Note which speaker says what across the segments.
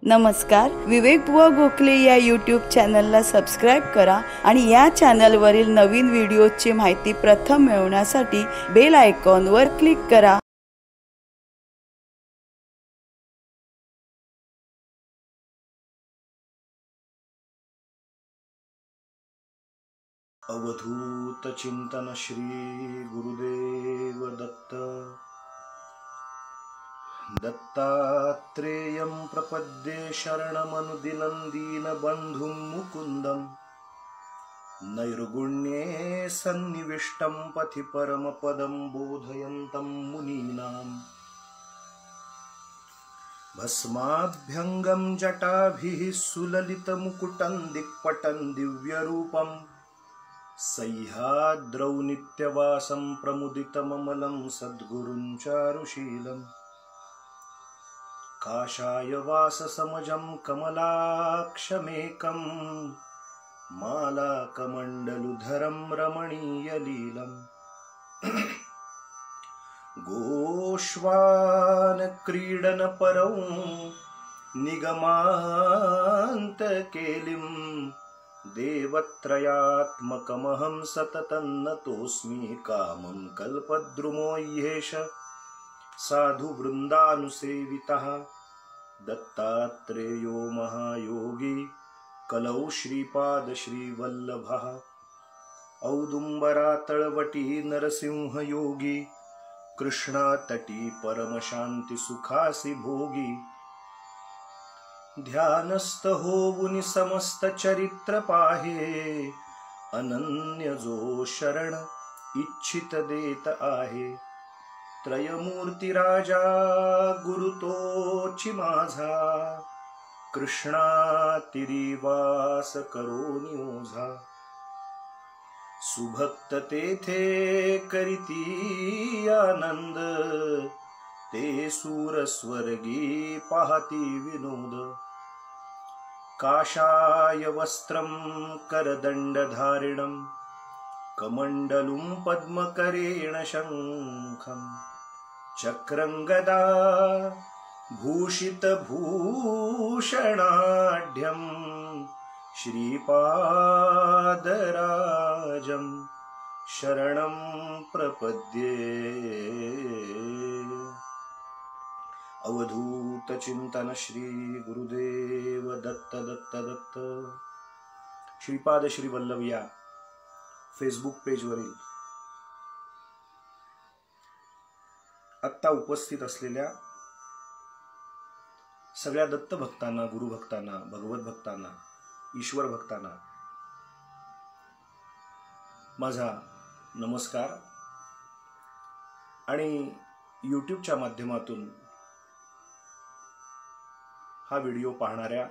Speaker 1: नमस्कार, विवेक बुवा गोखले या यूट्यूब चॅनलला सबस्क्राइब करा आणि या चॅनलवरील नवीन व्हिडिओची माहिती प्रथम मिळवण्यासाठी बेल आयकॉनवर क्लिक करा.
Speaker 2: अवधूत चिंतन श्री गुरुदेव दत्त. दत्तात्रेयं प्रपद्ये शरणमनुदिनं दीनबन्धुं मुकुन्दं. नैर्गुण्ये सन्निविष्टं पथि परमपदं बोधयन्तं मुनीनां. भस्माभ्यङ्गं जटाभिः सुललितमुकुटं दिक्पटं दिव्यरूपं. सह्याद्रौ नित्यवासं प्रमुदितममलं सद्गुरुं चारुशीलं. काषायवाससमजं कमलाक्षमेकं मालाकमण्डलुधरं रमणीयलीलम्. गोष्वानक्रीडनपरौ निगमान्तकेलिं. देवत्रयात्मकमहं सततं नतोऽस्मि. कामं कल्पद्रुमो ह्येष साधुवृन्दानुसेवितः. दत्तात्रेयो महायोगी कलौ श्रीपादश्रीवल्लभः. औदुम्बरातळवटी नरसिंहयोगी. कृष्णातटी परमशान्तिसुखासि भोगी. ध्यानस्थ होवुनि समस्त चरित्र पाहे. अनन्य जो शरण इच्छित देत आहे. त्रयमूर्ती राजा गुरु तोची माझा. कृष्णा तिरीवास करोनी ओझा. सुभक्त तेथे करीती आनंद. ते सूर स्वर्गी पाहती विनोद. काषाय वस्त्रं करदण्डधारिणं. कमण्डलुं पद्मकरेण शङ्खं. चक्रं गदा भूषितभूषणाढ्यं. श्रीपादराजं शरणं प्रपद्ये. अवधूत चिंतन श्री गुरुदेव दत्त दत्त दत्त. श्रीपाद श्री वल्लभ या फेसबुक पेजवरील आत्ता उपस्थित असलेल्या सगळ्या दत्त भक्तांना, गुरु भक्तांना, भगवत भक्तांना, ईश्वर भक्तांना माझा नमस्कार. आणि यूट्यूबच्या माध्यमातून हा व्हिडिओ पाहणाऱ्या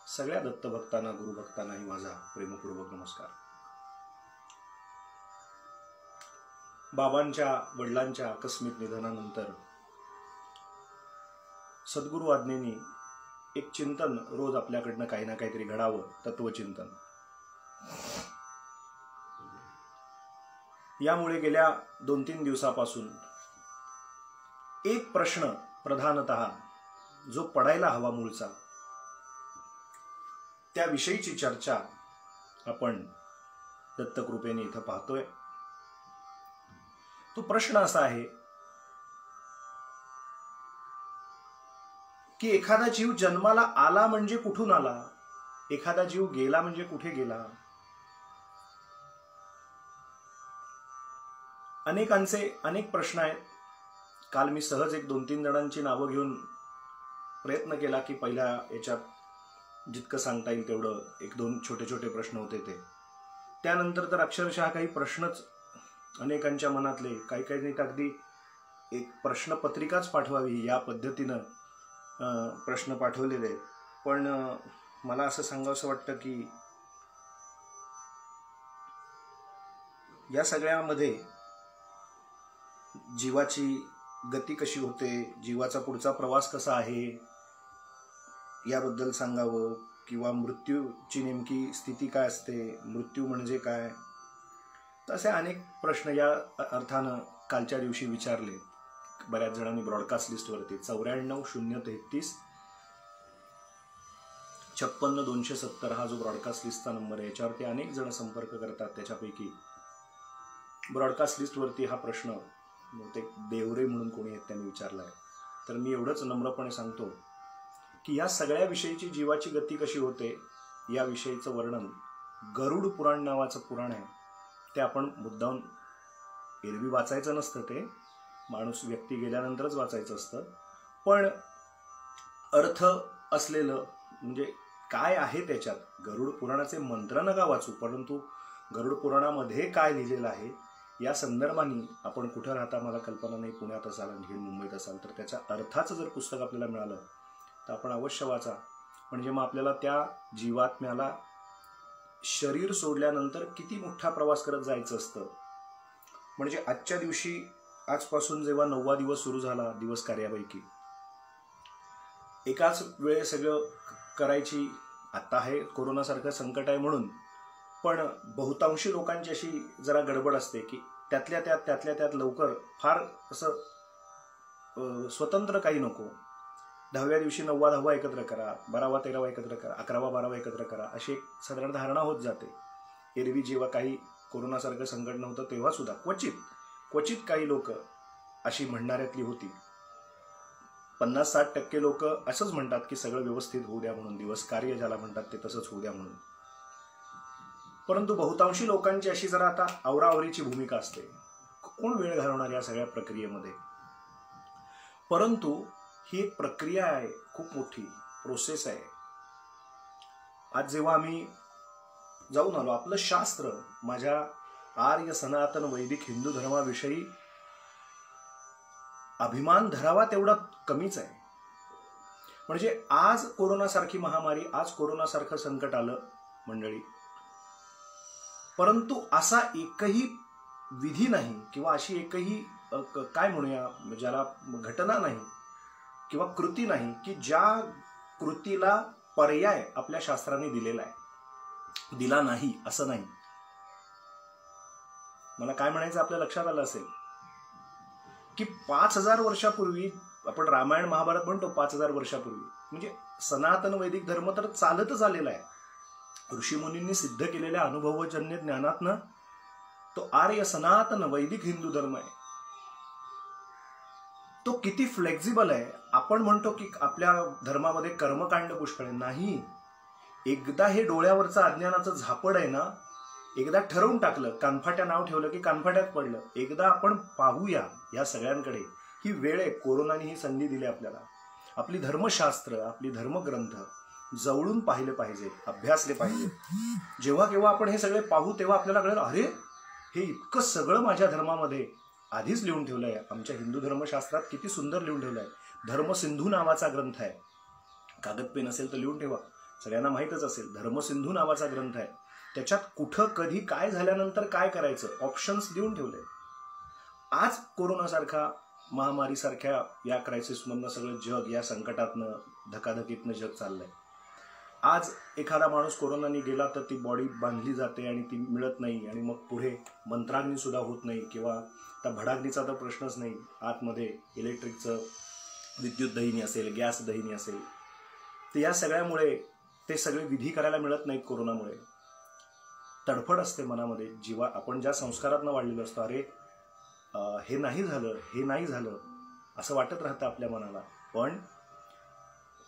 Speaker 2: सगळ्या दत्त भक्तांना, गुरु भक्तांनाही माझा प्रेमपूर्वक नमस्कार. बाबांच्या वडिलांच्या आकस्मिक निधनानंतर सद्गुरु आज्ञेने एक चिंतन रोज आपल्याकडनं काही ना काहीतरी घडावं, तत्वचिंतन. यामुळे गेल्या 2-3 दिवसापासून एक प्रश्न प्रधानतः जो पडायला हवा मूळचा, त्याविषयीची चर्चा आपण दत्तकृपेने इथं पाहतोय. तो प्रश्न असा आहे की एखादा जीव जन्माला आला म्हणजे कुठून आला, एखादा जीव गेला म्हणजे कुठे गेला. अनेकांचे अनेक प्रश्न आहेत. काल मी सहज एक 2-3 जणांची नावं घेऊन प्रयत्न केला की पहिल्या याच्यात जितकं सांगता येईल तेवढं. 1-2 छोटे छोटे प्रश्न होते ते. त्यानंतर तर अक्षरशः काही प्रश्नच अनेकांच्या मनातले, काही नाही तर अगदी एक प्रश्नपत्रिकाच पाठवावी या पद्धतीनं प्रश्न पाठवलेले. पण मला असं सांगावंसं वाटतं की या सगळ्यामध्ये जीवाची गती कशी होते, जीवाचा पुढचा प्रवास कसा आहे याबद्दल सांगावं, किंवा मृत्यूची नेमकी स्थिती काय असते, मृत्यू म्हणजे काय. तसे अनेक प्रश्न या अर्थानं कालच्या दिवशी विचारले बऱ्याच जणांनी ब्रॉडकास्ट लिस्टवरती. 94-033 56-270 हा जो ब्रॉडकास्ट लिस्टचा नंबर आहे, याच्यावरती अनेक जण संपर्क करतात. त्याच्यापैकी ब्रॉडकास्ट लिस्टवरती हा प्रश्न बहुतेक देवरे म्हणून कोणी आहेत त्यांनी विचारला आहे. तर मी एवढंच नम्रपणे सांगतो की या सगळ्या विषयीची जीवाची गती कशी होते या विषयीचं वर्णन गरुड पुराण नावाचं पुराण आहे. ते आपण मुद्दाम एरवी वाचायचं नसतं, ते माणूस व्यक्ती गेल्यानंतरच वाचायचं असतं. पण अर्थ असलेलं म्हणजे काय आहे त्याच्यात, गरुड पुराणाचे मंत्र नका वाचू, परंतु गरुड पुराणामध्ये काय लिहिलेलं आहे या संदर्भाने आपण कुठं राहता मला कल्पना नाही, पुण्यात असाल आणखी मुंबईत असाल तर त्याच्या अर्थाचं जर पुस्तक आपल्याला मिळालं तर आपण अवश्य वाचा. म्हणजे मग आपल्याला त्या जीवात्म्याला शरीर सोडल्यानंतर किती मोठा प्रवास करत जायचं असतं. म्हणजे आजच्या दिवशी आजपासून जेव्हा 9वा दिवस सुरू झाला दिवस कार्यापैकी, एकाच वेळे सगळं करायची, आता आहे कोरोनासारखं संकट आहे म्हणून, पण बहुतांशी लोकांची अशी जरा गडबड असते की त्यातल्या त्यात लवकर फार असं स्वतंत्र काही नको. 10व्या दिवशी 9वा 10वा एकत्र करा, 12वा 13वा एकत्र करा, 11वा 12वा एकत्र करा, अशी एक साधारण धारणा होत जाते. एरवी जेव्हा काही कोरोनासारखं संकट नव्हतं तेव्हा सुद्धा क्वचित काही लोक अशी म्हणणाऱ्यातली होती. 50-60% लोक असंच म्हणतात की सगळं व्यवस्थित होऊ द्या म्हणून, दिवस कार्य ज्याला म्हणतात ते तसंच होऊ द्या म्हणून. परंतु बहुतांशी लोकांची अशी जरा आता आवराआवरीची भूमिका असते. कोण वेळ घालवणार या सगळ्या प्रक्रियेमध्ये. परंतु ही एक प्रक्रिया आहे, खूप मोठी प्रोसेस आहे. आज जेव्हा आम्ही जाऊन आलो, आपलं शास्त्र माझ्या आर्य सनातन वैदिक हिंदू धर्माविषयी अभिमान धरावा तेवढा कमीच आहे. म्हणजे आज कोरोनासारखी महामारी, आज कोरोनासारखं संकट आलं मंडळी, परंतु असा एकही विधी नाही किंवा अशी एकही काय म्हणूया ज्याला घटना नाही किंवा कृती नाही की ज्या कृतीला पर्याय आपल्या शास्त्राने दिलेला आहे, दिला नाही असं नाही. मला काय म्हणायचं आपल्या लक्षात आलं असेल की 5000 वर्षापूर्वी, आपण रामायण महाभारत म्हणतो 5000 वर्षापूर्वी, म्हणजे सनातन वैदिक धर्म तर चालतच आलेला आहे. ऋषीमुनींनी सिद्ध केलेल्या अनुभवजन्य ज्ञानातनं तो आर्य सनातन वैदिक हिंदू धर्म आहे. तो किती फ्लेक्झिबल आहे. आपण म्हणतो की आपल्या धर्मामध्ये कर्मकांड पुष्कळ आहे. नाही, एकदा हे डोळ्यावरचं अज्ञानाचं झापड आहे ना, एकदा ठरवून टाकलं, कानफाट्या नाव ठेवलं की कानफाट्यात पडलं. एकदा आपण पाहूया या सगळ्यांकडे. ही वेळ आहे, कोरोनाने ही संधी दिली आपल्याला. आपली धर्मशास्त्र, आपली धर्मग्रंथ जवळून पाहिले पाहिजे, अभ्यासले पाहिजे. जेव्हा केव्हा आपण हे सगळे पाहू तेव्हा आपल्याला कळेल, अरे हे इतकं सगळं माझ्या धर्मामध्ये आधीच लिहून ठेवलं आहे. आमच्या हिंदू धर्मशास्त्रात किती सुंदर लिहून ठेवलं आहे. धर्मसिंधू नावाचा ग्रंथ आहे, कागद पेन असेल तर लिहून ठेवा, सगळ्यांना माहीतच असेल. धर्मसिंधू नावाचा ग्रंथ आहे, त्याच्यात कुठं कधी काय झाल्यानंतर काय करायचं ऑप्शन्स देऊन ठेवले. आज कोरोनासारखा महामारीसारख्या या क्रायसिसमधनं सगळं जग या संकटातनं धकाधकीतनं जग चाललंय. आज एखादा माणूस कोरोनाने गेला तर ती बॉडी बांधली जाते आणि ती मिळत नाही, आणि मग पुढे मंत्राग्नी सुद्धा होत नाही किंवा त्या भडाग्नीचा तर प्रश्नच नाही. आतमध्ये इलेक्ट्रिकचं विद्युत दहिनी असेल, गॅस दहिनी असेल, तर या सगळ्यामुळे ते सगळे विधी करायला मिळत नाहीत. कोरोनामुळे तडफड असते मनामध्ये. जीवा आपण ज्या संस्कारातनं वाढलेलो असतो, अरे हे नाही झालं, हे नाही झालं असं वाटत राहतं आपल्या मनाला. पण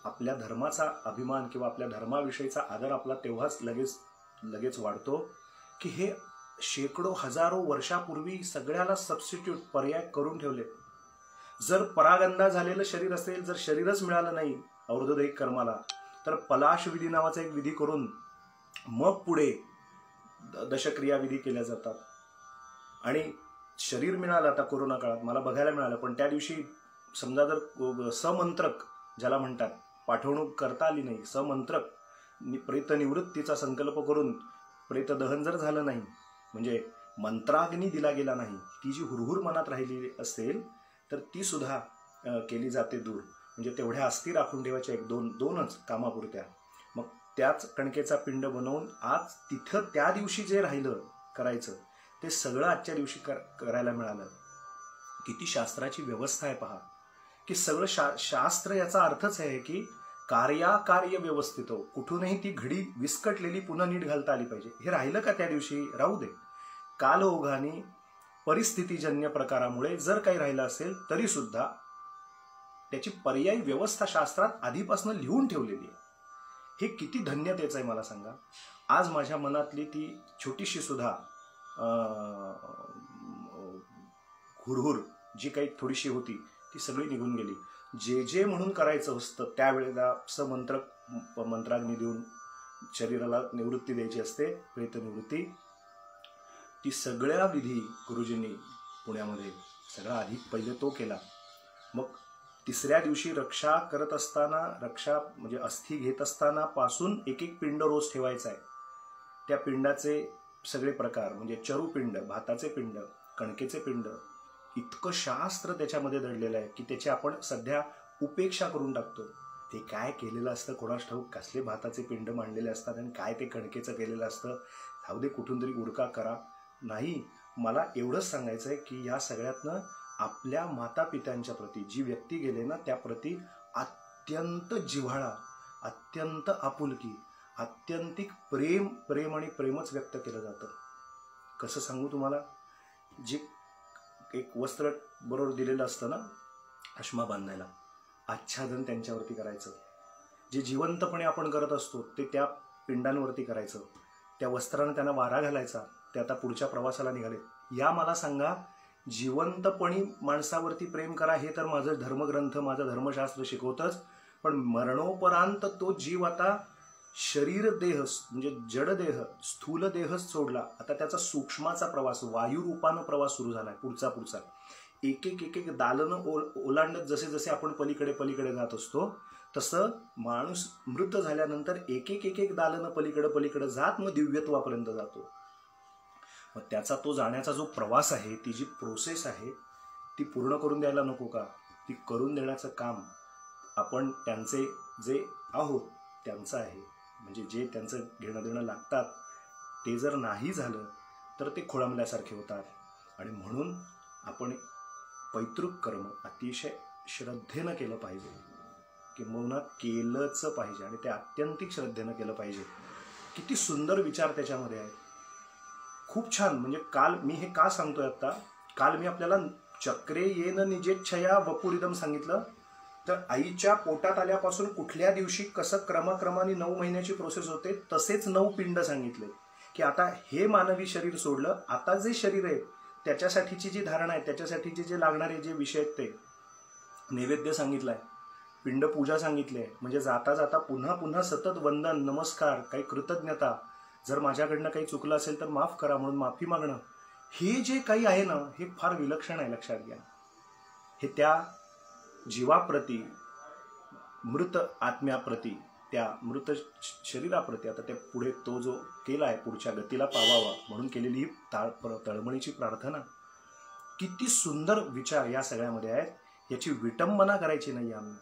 Speaker 2: आपल्या धर्माचा अभिमान किंवा आपल्या धर्माविषयीचा आदर आपला तेव्हाच लगेच वाढतो की हे शेकडो हजारो वर्षापूर्वी सगळ्याला सबस्टिट्यूट पर्याय करून ठेवले. जर परागंदा झालेलं शरीर असेल, जर शरीरच मिळालं नाही और्धदैहिक कर्माला, तर पलाश विधी नावाचा एक विधी करून मग पुढे दशक्रिया विधी केल्या जातात. आणि शरीर मिळालं आता कोरोना काळात मला बघायला मिळालं, पण त्या दिवशी समजा जर समंत्रक ज्याला म्हणतात, पाठवणूक करता आली नाही, समंत्रक प्रेत निवृत्तीचा संकल्प करून प्रेत दहन जर झालं नाही, म्हणजे मंत्राग्नी दिला गेला नाही, ती जी हुरहुर मनात राहिली असेल तर ती सुद्धा केली जाते दूर. म्हणजे तेवढ्या अस्थी राखून ठेवायच्या, एक दोनच कामापुरत्या. मग त्याच कणकेचा पिंड बनवून आज तिथं त्या दिवशी जे राहिलं करायचं ते सगळं आजच्या दिवशी करायला मिळालं. किती शास्त्राची व्यवस्था आहे पहा. की सगळं शास्त्र याचा अर्थच आहे की कार्याकार्य व्यवस्थित हो, कुठूनही ती घडी विस्कटलेली पुन्हा नीट घालता आली पाहिजे. हे राहिलं का त्या दिवशी? राहू दे. कालओघाने परिस्थितीजन्य प्रकारामुळे जर काही राहिलं असेल तरी सुद्धा त्याची पर्यायी व्यवस्था शास्त्रात आधीपासून लिहून ठेवलेली आहे. हे किती धन्यतेचं आहे मला सांगा. आज माझ्या मनातली ती छोटीशी सुद्धा हुरहुर जी काही थोडीशी होती ती सगळी निघून गेली. जे म्हणून करायचं असतं त्यावेळेला मंत्राग्नी देऊन शरीराला निवृत्ती द्यायची असते, प्रेतनिवृत्ती, ती सगळ्या विधी गुरुजींनी पुण्यामध्ये सगळा आधी पहिले तो केला. मग तिसऱ्या दिवशी रक्षा करत असताना, रक्षा म्हणजे अस्थि घेत असताना पासून एक एक पिंड रोज ठेवायचा आहे. त्या पिंडाचे सगळे प्रकार म्हणजे चरुपिंड, भाताचे पिंड, कणकेचे पिंड, इतकं शास्त्र त्याच्यामध्ये दडलेलं आहे की त्याची आपण सध्या उपेक्षा करून टाकतो. ते काय केलेलं असतं कोणास ठाऊक, कसले भाताचे पिंड मांडलेले असतात आणि काय ते कणकेचं केलेलं असतं. जाऊ दे, कुठून तरी उरका करा. नाही, मला एवढंच सांगायचं आहे की या सगळ्यातनं आपल्या मातापित्यांच्या प्रती जी व्यक्ती गेले ना त्याप्रती अत्यंत जिव्हाळा, अत्यंत आपुलकी, अत्यंतिक प्रेम आणि प्रेमच व्यक्त केलं जातं. कसं सांगू तुम्हाला, जे एक वस्त्र बरोबर दिलेलं असतं ना अश्मा बांधायला, आच्छादन त्यांच्यावरती करायचं. जे जिवंतपणे आपण करत असतो ते त्या पिंडांवरती करायचं. त्या वस्त्रानं त्यांना वारा घालायचा. ते आता पुढच्या प्रवासाला निघाले. या मला सांगा, जिवंतपणी माणसावरती प्रेम करा हे तर माझं धर्मग्रंथ, माझं धर्मशास्त्र शिकवतच. पण मरणोपरांत तो जीव आता शरीर देह म्हणजे जडदेह, स्थूल देहच सोडला, आता त्याचा सूक्ष्माचा प्रवास, वायुरूपानं प्रवास सुरू झालाय. पुढचा एक एक दालनं ओलांडत जसे जसे आपण पलीकडे जात असतो तसं माणूस मृत झाल्यानंतर एक एक दालनं पलीकडे जात मग दिव्यत्वापर्यंत जातो. मग त्याचा तो जाण्याचा जो प्रवास आहे, ती जी प्रोसेस आहे ती पूर्ण करून द्यायला नको का? ती करून देण्याचं काम आपण त्यांचे जे आहोत त्यांचं आहे. म्हणजे जे त्यांचं घेणं देणं लागतात ते जर नाही झालं तर ते खोळंबल्यासारखे होतात. आणि म्हणून आपण पैतृक कर्म अतिशय श्रद्धेनं केलं पाहिजे, किंबहुना केलंच पाहिजे आणि ते अत्यंतिक श्रद्धेनं केलं पाहिजे. किती सुंदर विचार त्याच्यामध्ये आहेत, खूप छान. म्हणजे काल मी हे का सांगतोय आता, काल मी आपल्याला चक्रे येन निजेच्छया वपुरिदम सांगितलं. तर आईच्या पोटात आल्यापासून कुठल्या दिवशी कसं क्रमाक्रमाने 9 महिन्याची प्रोसेस होते तसेच 9 पिंड सांगितले की आता हे मानवी शरीर सोडलं, आता जे शरीर आहे त्याच्यासाठीची जी धारणा आहे, त्याच्यासाठीचे जे लागणारे जे विषय आहेत ते नैवेद्य सांगितलाय, पिंड पूजा सांगितली आहे. म्हणजे जाता जाता पुन्हा सतत वंदन, नमस्कार, काही कृतज्ञता, जर माझ्याकडनं काही चुकलं असेल तर माफ करा म्हणून माफी मागणं, हे जे काही आहे ना हे फार विलक्षण आहे. लक्षात घ्या, हे त्या जीवाप्रती, मृत आत्म्याप्रती, त्या मृत शरीराप्रती आता त्या पुढे तो जो केला आहे पुढच्या गतीला पावावा म्हणून केलेली ही तळमळीची प्रार्थना, किती सुंदर विचार या सगळ्यामध्ये आहेत. याची विटंबना करायची नाही. आम्ही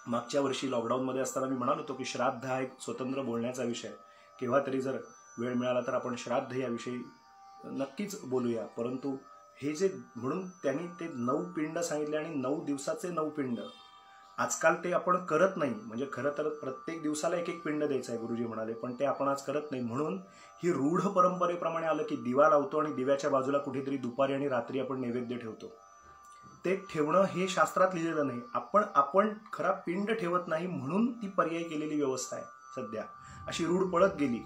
Speaker 2: मागच्या वर्षी लॉकडाऊनमध्ये असताना मी म्हणालो होतो की श्राद्ध हा एक स्वतंत्र बोलण्याचा विषय, केव्हा तरी जर वेळ मिळाला तर आपण श्राद्ध याविषयी नक्कीच बोलूया. परंतु हे जे म्हणून त्यांनी ते 9 पिंड सांगितले आणि 9 दिवसाचे 9 पिंड, आजकाल ते आपण करत नाही. म्हणजे खरं तर प्रत्येक दिवसाला एक एक पिंड द्यायचं आहे गुरुजी म्हणाले, पण ते आपण आज करत नाही. म्हणून ही रूढ परंपरेप्रमाणे आलं की दिवा लावतो आणि दिव्याच्या बाजूला कुठेतरी दुपारी आणि रात्री आपण नैवेद्य ठेवतो. ते ठेवणं हे शास्त्रात लिहिलेलं नाही. आपण खरा पिंड ठेवत नाही म्हणून ती पर्याय केलेली व्यवस्था आहे. सध्या अशी रूढ पळत गेली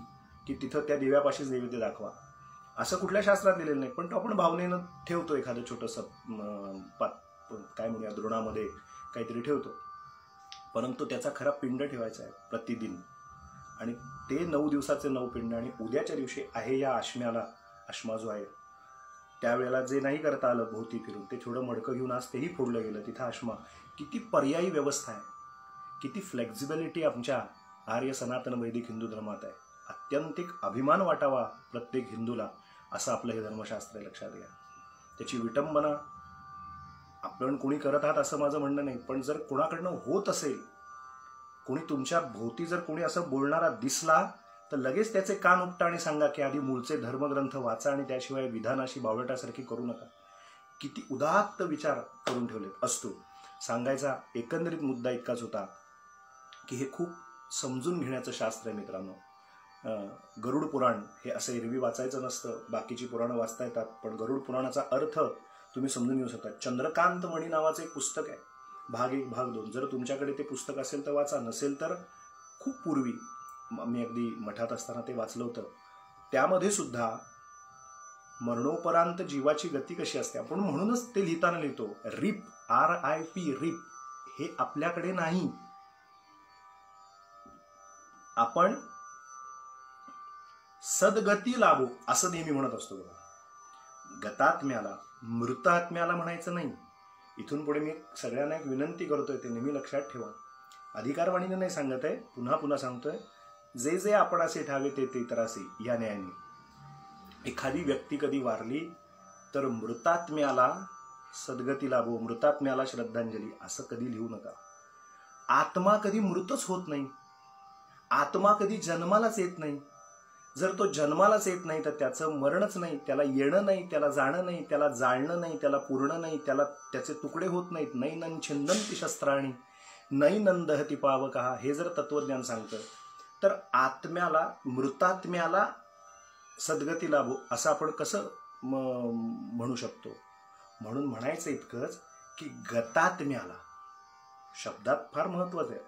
Speaker 2: की तिथं त्या दिव्यापाशीच नैवेद्य दाखवा, असं कुठल्या शास्त्रात लिहिलेलं नाही. पण तो आपण भावनेनं ठेवतो, एखादं छोटंसं काय म्हणूया द्रोणामध्ये काहीतरी ठेवतो. परंतु त्याचा खरा पिंड ठेवायचा आहे प्रतिदिन. आणि ते 9 दिवसाचे 9 पिंड. आणि उद्याच्या दिवशी आहे या आश्म्याला, आश्मा जो आहे त्यावेळेला जे नाही करता आलं भोवती फिरून, ते थोडं मडकं घेऊन आज तेही फोडलं गेलं. तिथं आश्मा. किती पर्यायी व्यवस्था आहे, किती फ्लेक्झिबिलिटी आमच्या आर्य सनातन वैदिक हिंदू धर्मात आहे. अत्यंतिक अभिमान वाटावा प्रत्येक हिंदूला, असं आपलं हे धर्मशास्त्र आहे. लक्षात घ्या. त्याची विटंबना आपण कोणी करत आहात असं माझं म्हणणं नाही, पण जर कोणाकडनं होत असेल, कोणी तुमच्या भोवती जर कोणी असं बोलणारा दिसला तर लगेच त्याचे कान उपटा आणि सांगा की आधी मूळचे धर्मग्रंथ वाचा आणि त्याशिवाय विधानाशी बावळटासारखी करू नका. किती उदात्त विचार करून ठेवलेत. असतो सांगायचा एकंदरीत मुद्दा इतकाच होता की हे खूप समजून घेण्याचं शास्त्र आहे मित्रांनो. गरुड पुराण हे असं एरवी वाचायचं नसतं, बाकीची पुराणं वाचता येतात, पण गरुड पुराणाचा अर्थ तुम्ही समजून घेऊ शकता. चंद्रकांत मणी नावाचं एक पुस्तक आहे, भाग 1 भाग 2. जर तुमच्याकडे ते पुस्तक असेल तर वाचा, नसेल तर खूप पूर्वी मी अगदी मठात असताना ते वाचलं होतं. त्यामध्ये सुद्धा मरणोपरांत जीवाची गती कशी असते, आपण म्हणूनच ते लिहिताना लिहितो रिप, RIP, रिप, हे आपल्याकडे नाही. आपण सद्गती लाभो असं नेहमी म्हणत असतो बघा. गतात्म्याला, मृत आत्म्याला म्हणायचं नाही. इथून पुढे मी सगळ्यांना एक विनंती करतोय, ते नेहमी लक्षात ठेवा. अधिकारवाणीने नाही सांगत आहे, पुन्हा पुन्हा सांगतोय, जे जे आपण असे ठावे ते ते तरासे या न्यायाने. एखादी व्यक्ती कधी वारली तर मृतात्म्याला सद्गती लाभो, मृतात्म्याला श्रद्धांजली असं कधी लिहू नका. आत्मा कधी मृतच होत नाही, आत्मा कधी जन्मालाच येत नाही. जर तो जन्मालाच येत नाही तर त्याचं मरणच नाही, त्याला येणं नाही, त्याला जाणं नाही, त्याला जाळणं नाही, त्याला पूर्ण नाही, त्याला त्याचे तुकडे होत नाहीत. नैनं छिंदन्ति शस्त्राणि नैनं दहति पावकः, हे जर तत्वज्ञान सांगतं, तर आत्म्याला, मृतात्म्याला सद्गती लाभो असं आपण कसं म्हणू शकतो. म्हणून म्हणायचं इतकंच की गतात्म्याला, शब्दात फार महत्वाचं आहे.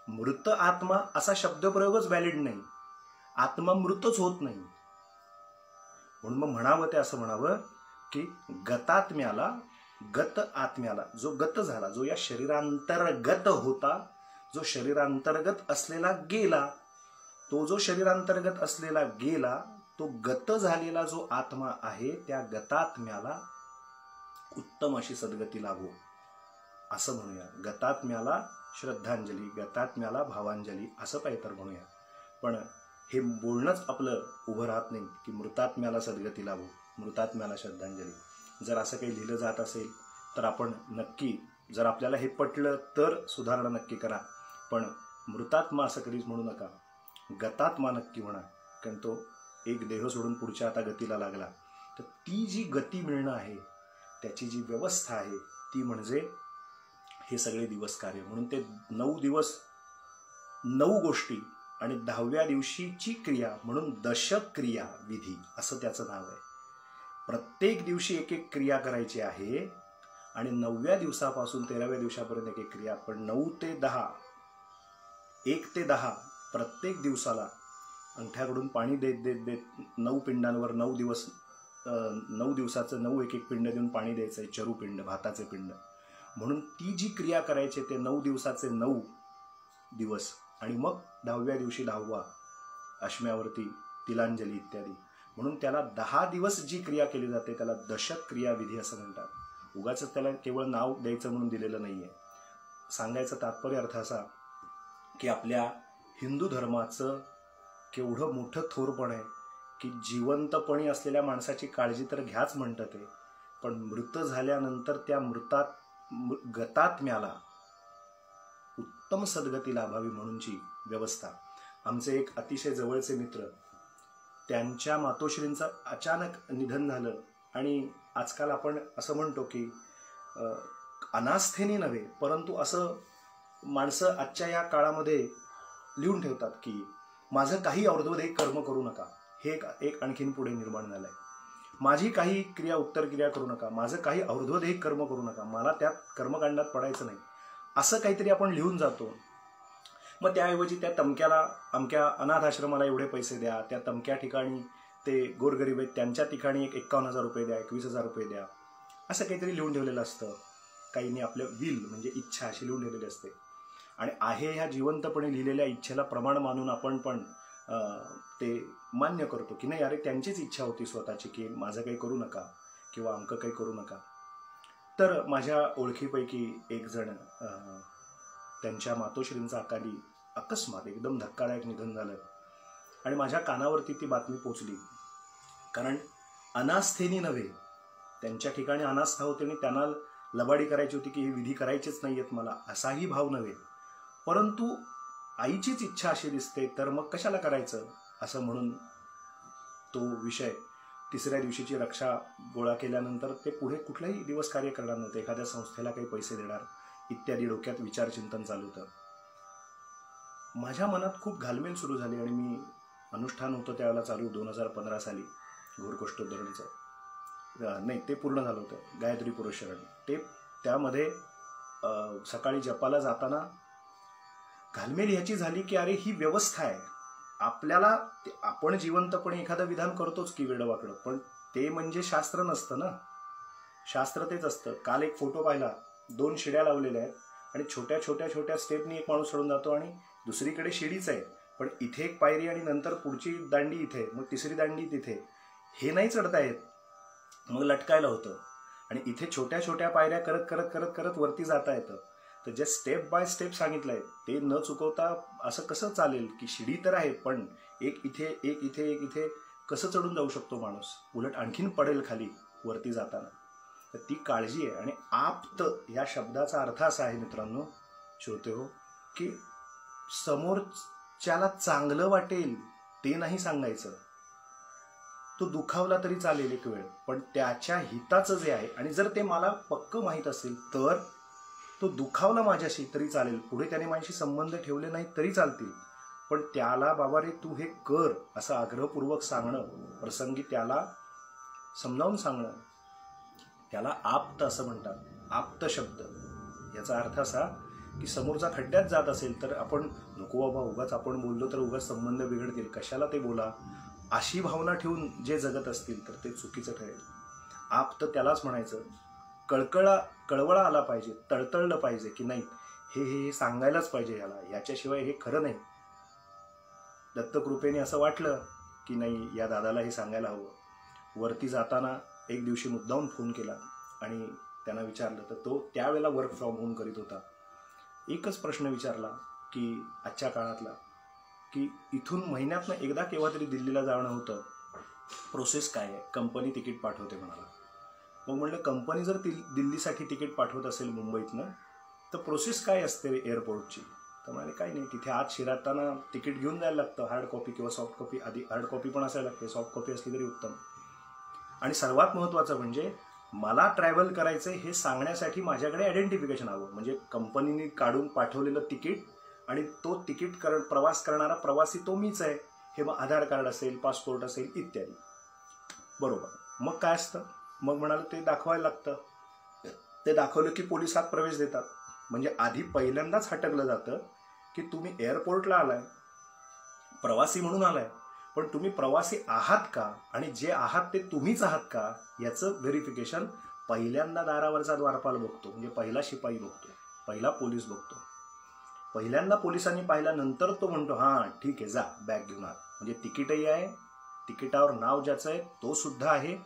Speaker 2: मृत आत्मा असा शब्दप्रयोगच व्हॅलिड नाही, आत्मा मृतच होत नाही. म्हणून मग म्हणावं ते असं म्हणावं की गतात्म्याला, गत आत्म्याला, जो गत झाला, जो या शरीरांतर्गत होता, जो शरीरांतर्गत असलेला गेला, तो जो शरीरांतर्गत असलेला गेला, तो गत झालेला जो आत्मा आहे, त्या गतात्म्याला उत्तम अशी सद्गती लाभो असं म्हणूया. गतात्म्याला श्रद्धांजली, गतात्म्याला भावांजली असं काही तर म्हणूया. पण हे बोलणंच आपलं उभं राहत नाही की मृतात्म्याला सद्गती लाभो, मृतात्म्याला श्रद्धांजली. जर असं काही लिहिलं जात असेल तर आपण नक्की, जर आपल्याला हे पटलं तर सुधारणा नक्की करा. पण मृतात्मा असं कधीच म्हणू नका, गतात्मा नक्की म्हणा. कारण तो एक देह सोडून पुढच्या आता गतीला लागला, तर ती जी गती मिळणं आहे, त्याची जी व्यवस्था आहे, ती म्हणजे हे सगळे दिवस कार्य. म्हणून ते 9 दिवस 9 गोष्टी आणि 10व्या दिवशीची क्रिया म्हणून दशक क्रिया विधी असं त्याचं नाव आहे. प्रत्येक दिवशी एक एक क्रिया करायची आहे आणि 9व्या दिवसापासून 13व्या दिवसापर्यंत एक एक क्रिया. पण 9 ते 10, 1 ते 10 प्रत्येक दिवसाला अंगठ्याकडून पाणी देत देत देत 9 पिंडांवर 9 दिवस, 9 दिवसाचं 9 एक एक पिंड देऊन पाणी द्यायचं आहे, चरुपिंड, भाताचे पिंड. म्हणून ती जी क्रिया करायची ते 9 दिवसाचे 9 दिवस आणि मग 10व्या दिवशी 10वा अश्म्यावरती तिलांजली इत्यादी. म्हणून त्याला 10 दिवस जी क्रिया केली जाते त्याला दशक क्रिया विधी असं म्हणतात. उगाच त्याला केवळ नाव द्यायचं म्हणून दिलेलं नाहीये. सांगायचं तात्पर्य अर्थ असा की आपल्या हिंदू धर्माचं केवढं मोठं थोरपण आहे की जिवंतपणी असलेल्या माणसाची काळजी तर घ्याच म्हणतं ते, पण मृत झाल्यानंतर त्या गतात्म्याला उत्तम सद्गती लाभावी म्हणूनची व्यवस्था. आमचे एक अतिशय जवळचे मित्र, त्यांच्या मातोश्रींचं अचानक निधन झालं आणि आजकाल आपण असं म्हणतो की अनास्थेने नव्हे परंतु असं माणसं आजच्या या काळामध्ये लिहून ठेवतात की माझं काही अर्धवट कर्म करू नका. हे एक आणखीन पुढे निर्माण झालंय. माझी काही क्रिया उत्तर क्रिया करू नका, माझं काही अर्धवट कर्म करू नका, मला त्यात कर्मकांडात पडायचं नाही, असं काहीतरी आपण लिहून जातो. मग त्याऐवजी त्या तमक्याला, अमक्या अनाथ आश्रमाला एवढे पैसे द्या, त्या तमक्या ठिकाणी ते गोरगरीब आहेत त्यांच्या ठिकाणी 51,000 रुपये द्या, 21,000 रुपये द्या, असं काहीतरी लिहून ठेवलेलं असतं. काहींनी आपलं विल म्हणजे इच्छा अशी लिहून ठेवलेली असते. आणि आहे ह्या जिवंतपणे लिहिलेल्या इच्छेला प्रमाण मानून आपण पण ते मान्य करतो की नाही, अरे त्यांचीच इच्छा होती स्वतःची की माझं काही करू नका किंवा अमकं काही करू नका. तर माझ्या ओळखीपैकी एक जण, त्यांच्या मातोश्रींचा अकाली अकस्मात एकदम धक्कादायक निधन झालं आणि माझ्या कानावरती ती बातमी पोचली. कारण अनास्थेनी नव्हे, त्यांच्या ठिकाणी अनास्था होती आणि त्यांना लबाडी करायची होती की हे विधी करायचेच नाहीयेत मला, असाही भाव नव्हे, परंतु आईचीच इच्छा अशी दिसते तर मग कशाला करायचं असं म्हणून तो विषय. 3ऱ्या दिवशीची रक्षा गोळा केल्यानंतर ते पुढे कुठलाही दिवस कार्य करणार नव्हते, एखाद्या संस्थेला काही पैसे देणार इत्यादी डोक्यात विचार चिंतन चालू होतं. माझ्या मनात खूप घालमेल सुरू झाली आणि मी अनुष्ठान होतं त्यावेळेला चालू 2015 साली घोरकोष्ठोद्धरणीचं, नाही ते पूर्ण झालं होतं गायत्री पुरुषरण, ते त्यामध्ये सकाळी जपाला जाताना घालमेल ह्याची झाली की अरे ही व्यवस्था आहे आपल्याला, आपण जिवंतपणे एखादं विधान करतोच की वेडवाकडं, पण ते म्हणजे शास्त्र नसतं ना, शास्त्र तेच असतं. काल एक फोटो पाहिला, 2 शिड्या लावलेल्या आहेत आणि छोट्या छोट्या छोट्या स्टेपनी एक माणूस चढून जातो आणि दुसरीकडे शिडीच आहे, पण इथे एक पायरी आणि नंतर पुढची दांडी इथे, मग तिसरी दांडी तिथे, हे नाही चढता येत, मग लटकायला होतं. आणि इथे छोट्या छोट्या पायऱ्या करत करत करत करत वरती जाता येतं. तर जे स्टेप बाय स्टेप सांगितलंय ते न चुकवता असं कसं चालेल की शिडी तर आहे पण एक इथे एक इथे एक इथे कसं चढून जाऊ शकतो माणूस, उलट आणखीन पडेल खाली वरती जाताना. तर ती काळजी आहे. आणि आप्त या शब्दाचा अर्थ असा आहे मित्रांनो, श्रोते हो, की समोरच्याला चांगलं वाटेल ते नाही सांगायचं, तो दुखावला तरी चालेल एक वेळ, पण त्याच्या हिताचं जे आहे, आणि जर ते मला पक्क माहीत असेल तर तो दुखावला माझ्याशी तरी चालेल, पुढे त्याने माझ्याशी संबंध ठेवले नाही तरी चालतील, पण त्याला बाबा रे तू हे कर असं आग्रहपूर्वक सांगणं, प्रसंगी त्याला समजावून सांगणं, त्याला आप्त असं म्हणतात. आप्त शब्द याचा अर्थ असा की समोरचा खड्ड्यात जात असेल तर आपण नको बाबा उगाच आपण बोललो तर उगाच संबंध बिघडतील, कशाला ते बोला, अशी भावना ठेवून जे जगत असतील तर ते चुकीचं ठरेल. आप्त त्यालाच म्हणायचं. कळवळा आला पाहिजे, तळतळलं पाहिजे की नाही हे सांगायलाच पाहिजे याला, याच्याशिवाय हे खरं नाही. दत्तकृपेने असं वाटलं की नाही या दादाला हे सांगायला हवं. वरती जाताना एक दिवशी मुद्दाहून फोन केला आणि त्यांना विचारलं, तर तो त्यावेळेला वर्क फ्रॉम होम करीत होता. एकच प्रश्न विचारला की आजच्या काळातला, की इथून महिन्यातनं एकदा केव्हा तरी दिल्लीला जाणं होतं, प्रोसेस काय आहे, कंपनी तिकीट पाठवते म्हणाला. मग म्हणलं कंपनी जर दिल्लीसाठी तिकीट पाठवत असेल मुंबईतनं तर प्रोसेस काय असते एअरपोर्टची, तर म्हणाले काही नाही, तिथे आत शिरताना तिकीट घेऊन जायला लागतं, हार्ड कॉपी किंवा सॉफ्ट कॉपी, आधी हार्ड कॉपी पण असायला लागते, सॉफ्ट कॉपी असली तरी उत्तम. आणि सर्वात महत्त्वाचं म्हणजे मला ट्रॅव्हल करायचं हे सांगण्यासाठी माझ्याकडे आयडेंटिफिकेशन हवं, म्हणजे कंपनीने काढून पाठवलेलं तिकीट आणि तो तिकीट प्रवास करणारा प्रवासी तो मीच आहे, हे मग आधार कार्ड असेल, पासपोर्ट असेल इत्यादी. बरोबर. मग काय असतं, मग म्हणाल ते दाखवायला लागतं. ते दाखवलं की पोलीस आत प्रवेश देतात. म्हणजे आधी पहिल्यांदाच हटकलं जातं की तुम्ही एअरपोर्टला आलाय, प्रवासी म्हणून आलाय, पण तुम्ही प्रवासी आहात का आणि जे आहात ते तुम्हीच आहात का याचं व्हेरिफिकेशन पहिल्यांदा दारावरचा द्वारपाल बघतो, म्हणजे पहिला शिपाई बघतो, पहिला पोलीस बघतो. पहिल्यांदा पोलिसांनी पाहिल्यानंतर तो म्हणतो हां ठीक आहे जा बॅग घेऊन आत, म्हणजे तिकीटही आहे, तिकिटावर नाव ज्याचं आहे तो सुद्धा आहे,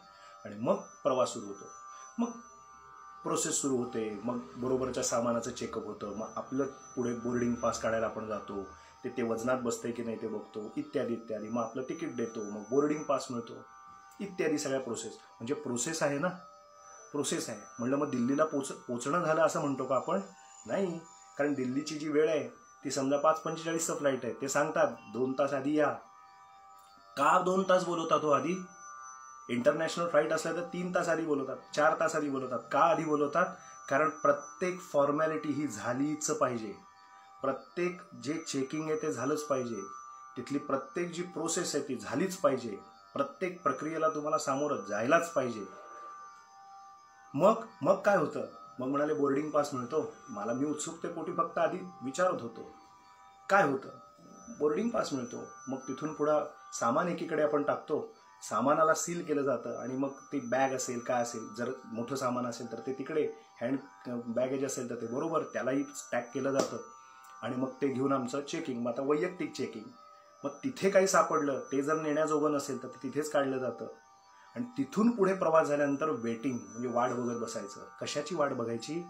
Speaker 2: आणि मग प्रवास सुरू होतो. मग प्रोसेस सुरू होते, मग बरोबरच्या सामानाचं चेकअप होतं, मग आपलं पुढे बोर्डिंग पास काढायला आपण जातो, ते वजनात बसतंय की नाही ते बघतो, इत्यादी इत्यादी. मग आपलं तिकीट देतो, मग बोर्डिंग पास मिळतो, इत्यादी सगळ्या प्रोसेस. म्हणजे प्रोसेस आहे ना, प्रोसेस आहे. म्हणलं मग दिल्लीला पोचणं झालं असं म्हणतो का आपण? नाही, कारण दिल्लीची जी वेळ आहे ती समजा 5:45चं फ्लाईट आहे, ते सांगतात 2 तास आधी या. का 2 तास बोलवतात हो आधी? इंटरनॅशनल फ्लाईट असल्या तर 3 तास आधी बोलवतात, 4 तास आधी बोलवतात. का आधी बोलवतात? कारण प्रत्येक फॉर्मॅलिटी ही झालीच पाहिजे, प्रत्येक जे चेकिंग आहे ते झालंच पाहिजे, तिथली प्रत्येक जी प्रोसेस आहे ती झालीच पाहिजे, प्रत्येक प्रक्रियेला तुम्हाला सामोरं जायलाच पाहिजे. मग काय होतं? मग म्हणाले बोर्डिंग पास मिळतो. मी उत्सुकतेपोटी फक्त आधी विचारत होतो काय होतं. बोर्डिंग पास मिळतो, मग तिथून पुढं सामान एकीकडे आपण टाकतो, सामानाला सील केलं जातं, आणि मग ती बॅग असेल काय असेल, जर मोठं सामान असेल तर ते तिकडे, हँड बॅगेज असेल तर ते बरोबर त्यालाही पॅक केलं जातं, आणि मग ते घेऊन आमचं चेकिंग. मग आता वैयक्तिक चेकिंग, मग तिथे काही सापडलं ते जर नेण्याजोगं नसेल तर ते तिथेच काढलं जातं, आणि तिथून पुढे प्रवास झाल्यानंतर वेटिंग, म्हणजे वाट बघत बसायचं. कशाची वाट बघायची?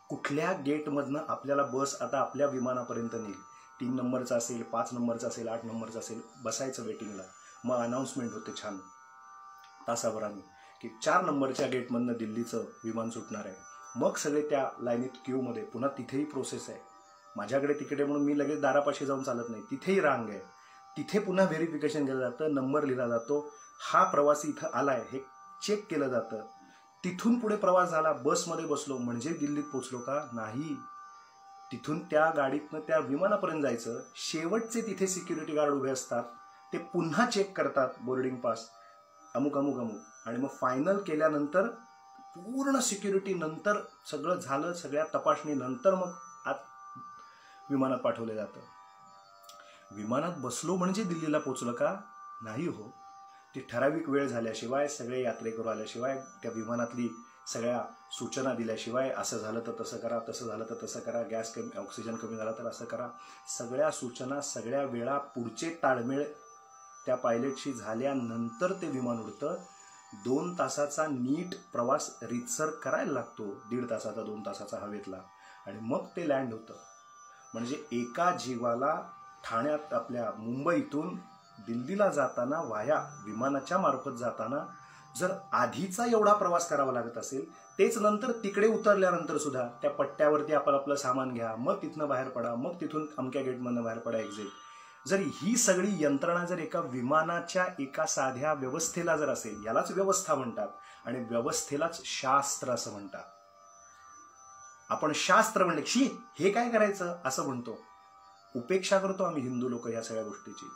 Speaker 2: कुठल्या गेटमधनं आपल्याला बस आता आपल्या विमानापर्यंत नेईल, 3 नंबरचा असेल, 5 नंबरचा असेल, 8 नंबरचा असेल, बसायचं वेटिंगला. मग अनाऊन्समेंट होते छान तासाभराने की 4 नंबरच्या गेटमधनं दिल्लीचं विमान सुटणार आहे. मग सगळे त्या लाईनीत क्यूमध्ये, पुन्हा तिथेही प्रोसेस आहे. माझ्याकडे तिकीट आहे म्हणून मी लगेच दारापाशी जाऊन चालत नाही, तिथेही रांग आहे, तिथे पुन्हा व्हेरिफिकेशन केलं जातं, नंबर लिहिला जातो, हा प्रवासी इथं आलाय हे चेक केलं जातं. तिथून पुढे प्रवास झाला, बसमध्ये बसलो म्हणजे दिल्लीत पोचलो का? नाही, तिथून त्या गाडीतनं त्या विमानापर्यंत जायचं. शेवटचे तिथे सिक्युरिटी गार्ड उभे असतात, ते पुन्हा चेक करतात बोर्डिंग पास अमुक अमुक अमुक, आणि मग फायनल केल्यानंतर पूर्ण सिक्युरिटी नंतर सगळं झालं, सगळ्या तपासणी नंतर मग आत विमानात पाठवलं जातं. विमानात बसलो म्हणजे दिल्लीला पोचलं का? नाही हो. ती ठराविक वेळ झाल्याशिवाय, सगळे यात्रेकरू आल्याशिवाय, त्या विमानातली सगळ्या सूचना दिल्याशिवाय, असं झालं तर तसं करा, तसं झालं तर तसं करा, गॅस कमी, ऑक्सिजन कमी झाला तर असं करा, सगळ्या सूचना, सगळ्या वेळा, पुढचे ताळमेळ त्या पायलटशी झाल्यानंतर ते विमान उडतं. 2 तासाचा नीट प्रवास रीतसर करायला लागतो, 1.5 तासाचा 2 तासाचा हवेतला, आणि मग ते लँड होतं. म्हणजे एका जीवाला ठाण्यात आपल्या मुंबईतून दिल्लीला जाताना वाया विमानाच्या मार्फत जाताना जर आधीचा एवढा प्रवास करावा लागत असेल, तेच नंतर तिकडे उतरल्यानंतर सुद्धा त्या पट्ट्यावरती आपण आपलं सामान घ्या, मग तिथनं बाहेर पडा, मग तिथून अमक्या गेटमधनं बाहेर पडा, एक्झिट, जर ही सगळी यंत्रणा जर एका विमानाच्या एका साध्या व्यवस्थेला जर असेल, यालाच व्यवस्था म्हणतात, आणि व्यवस्थेलाच शास्त्र असं म्हणतात. आपण शास्त्र म्हणले शी हे काय करायचं असं म्हणतो, उपेक्षा करतो आम्ही हिंदू लोक या सगळ्या गोष्टीची.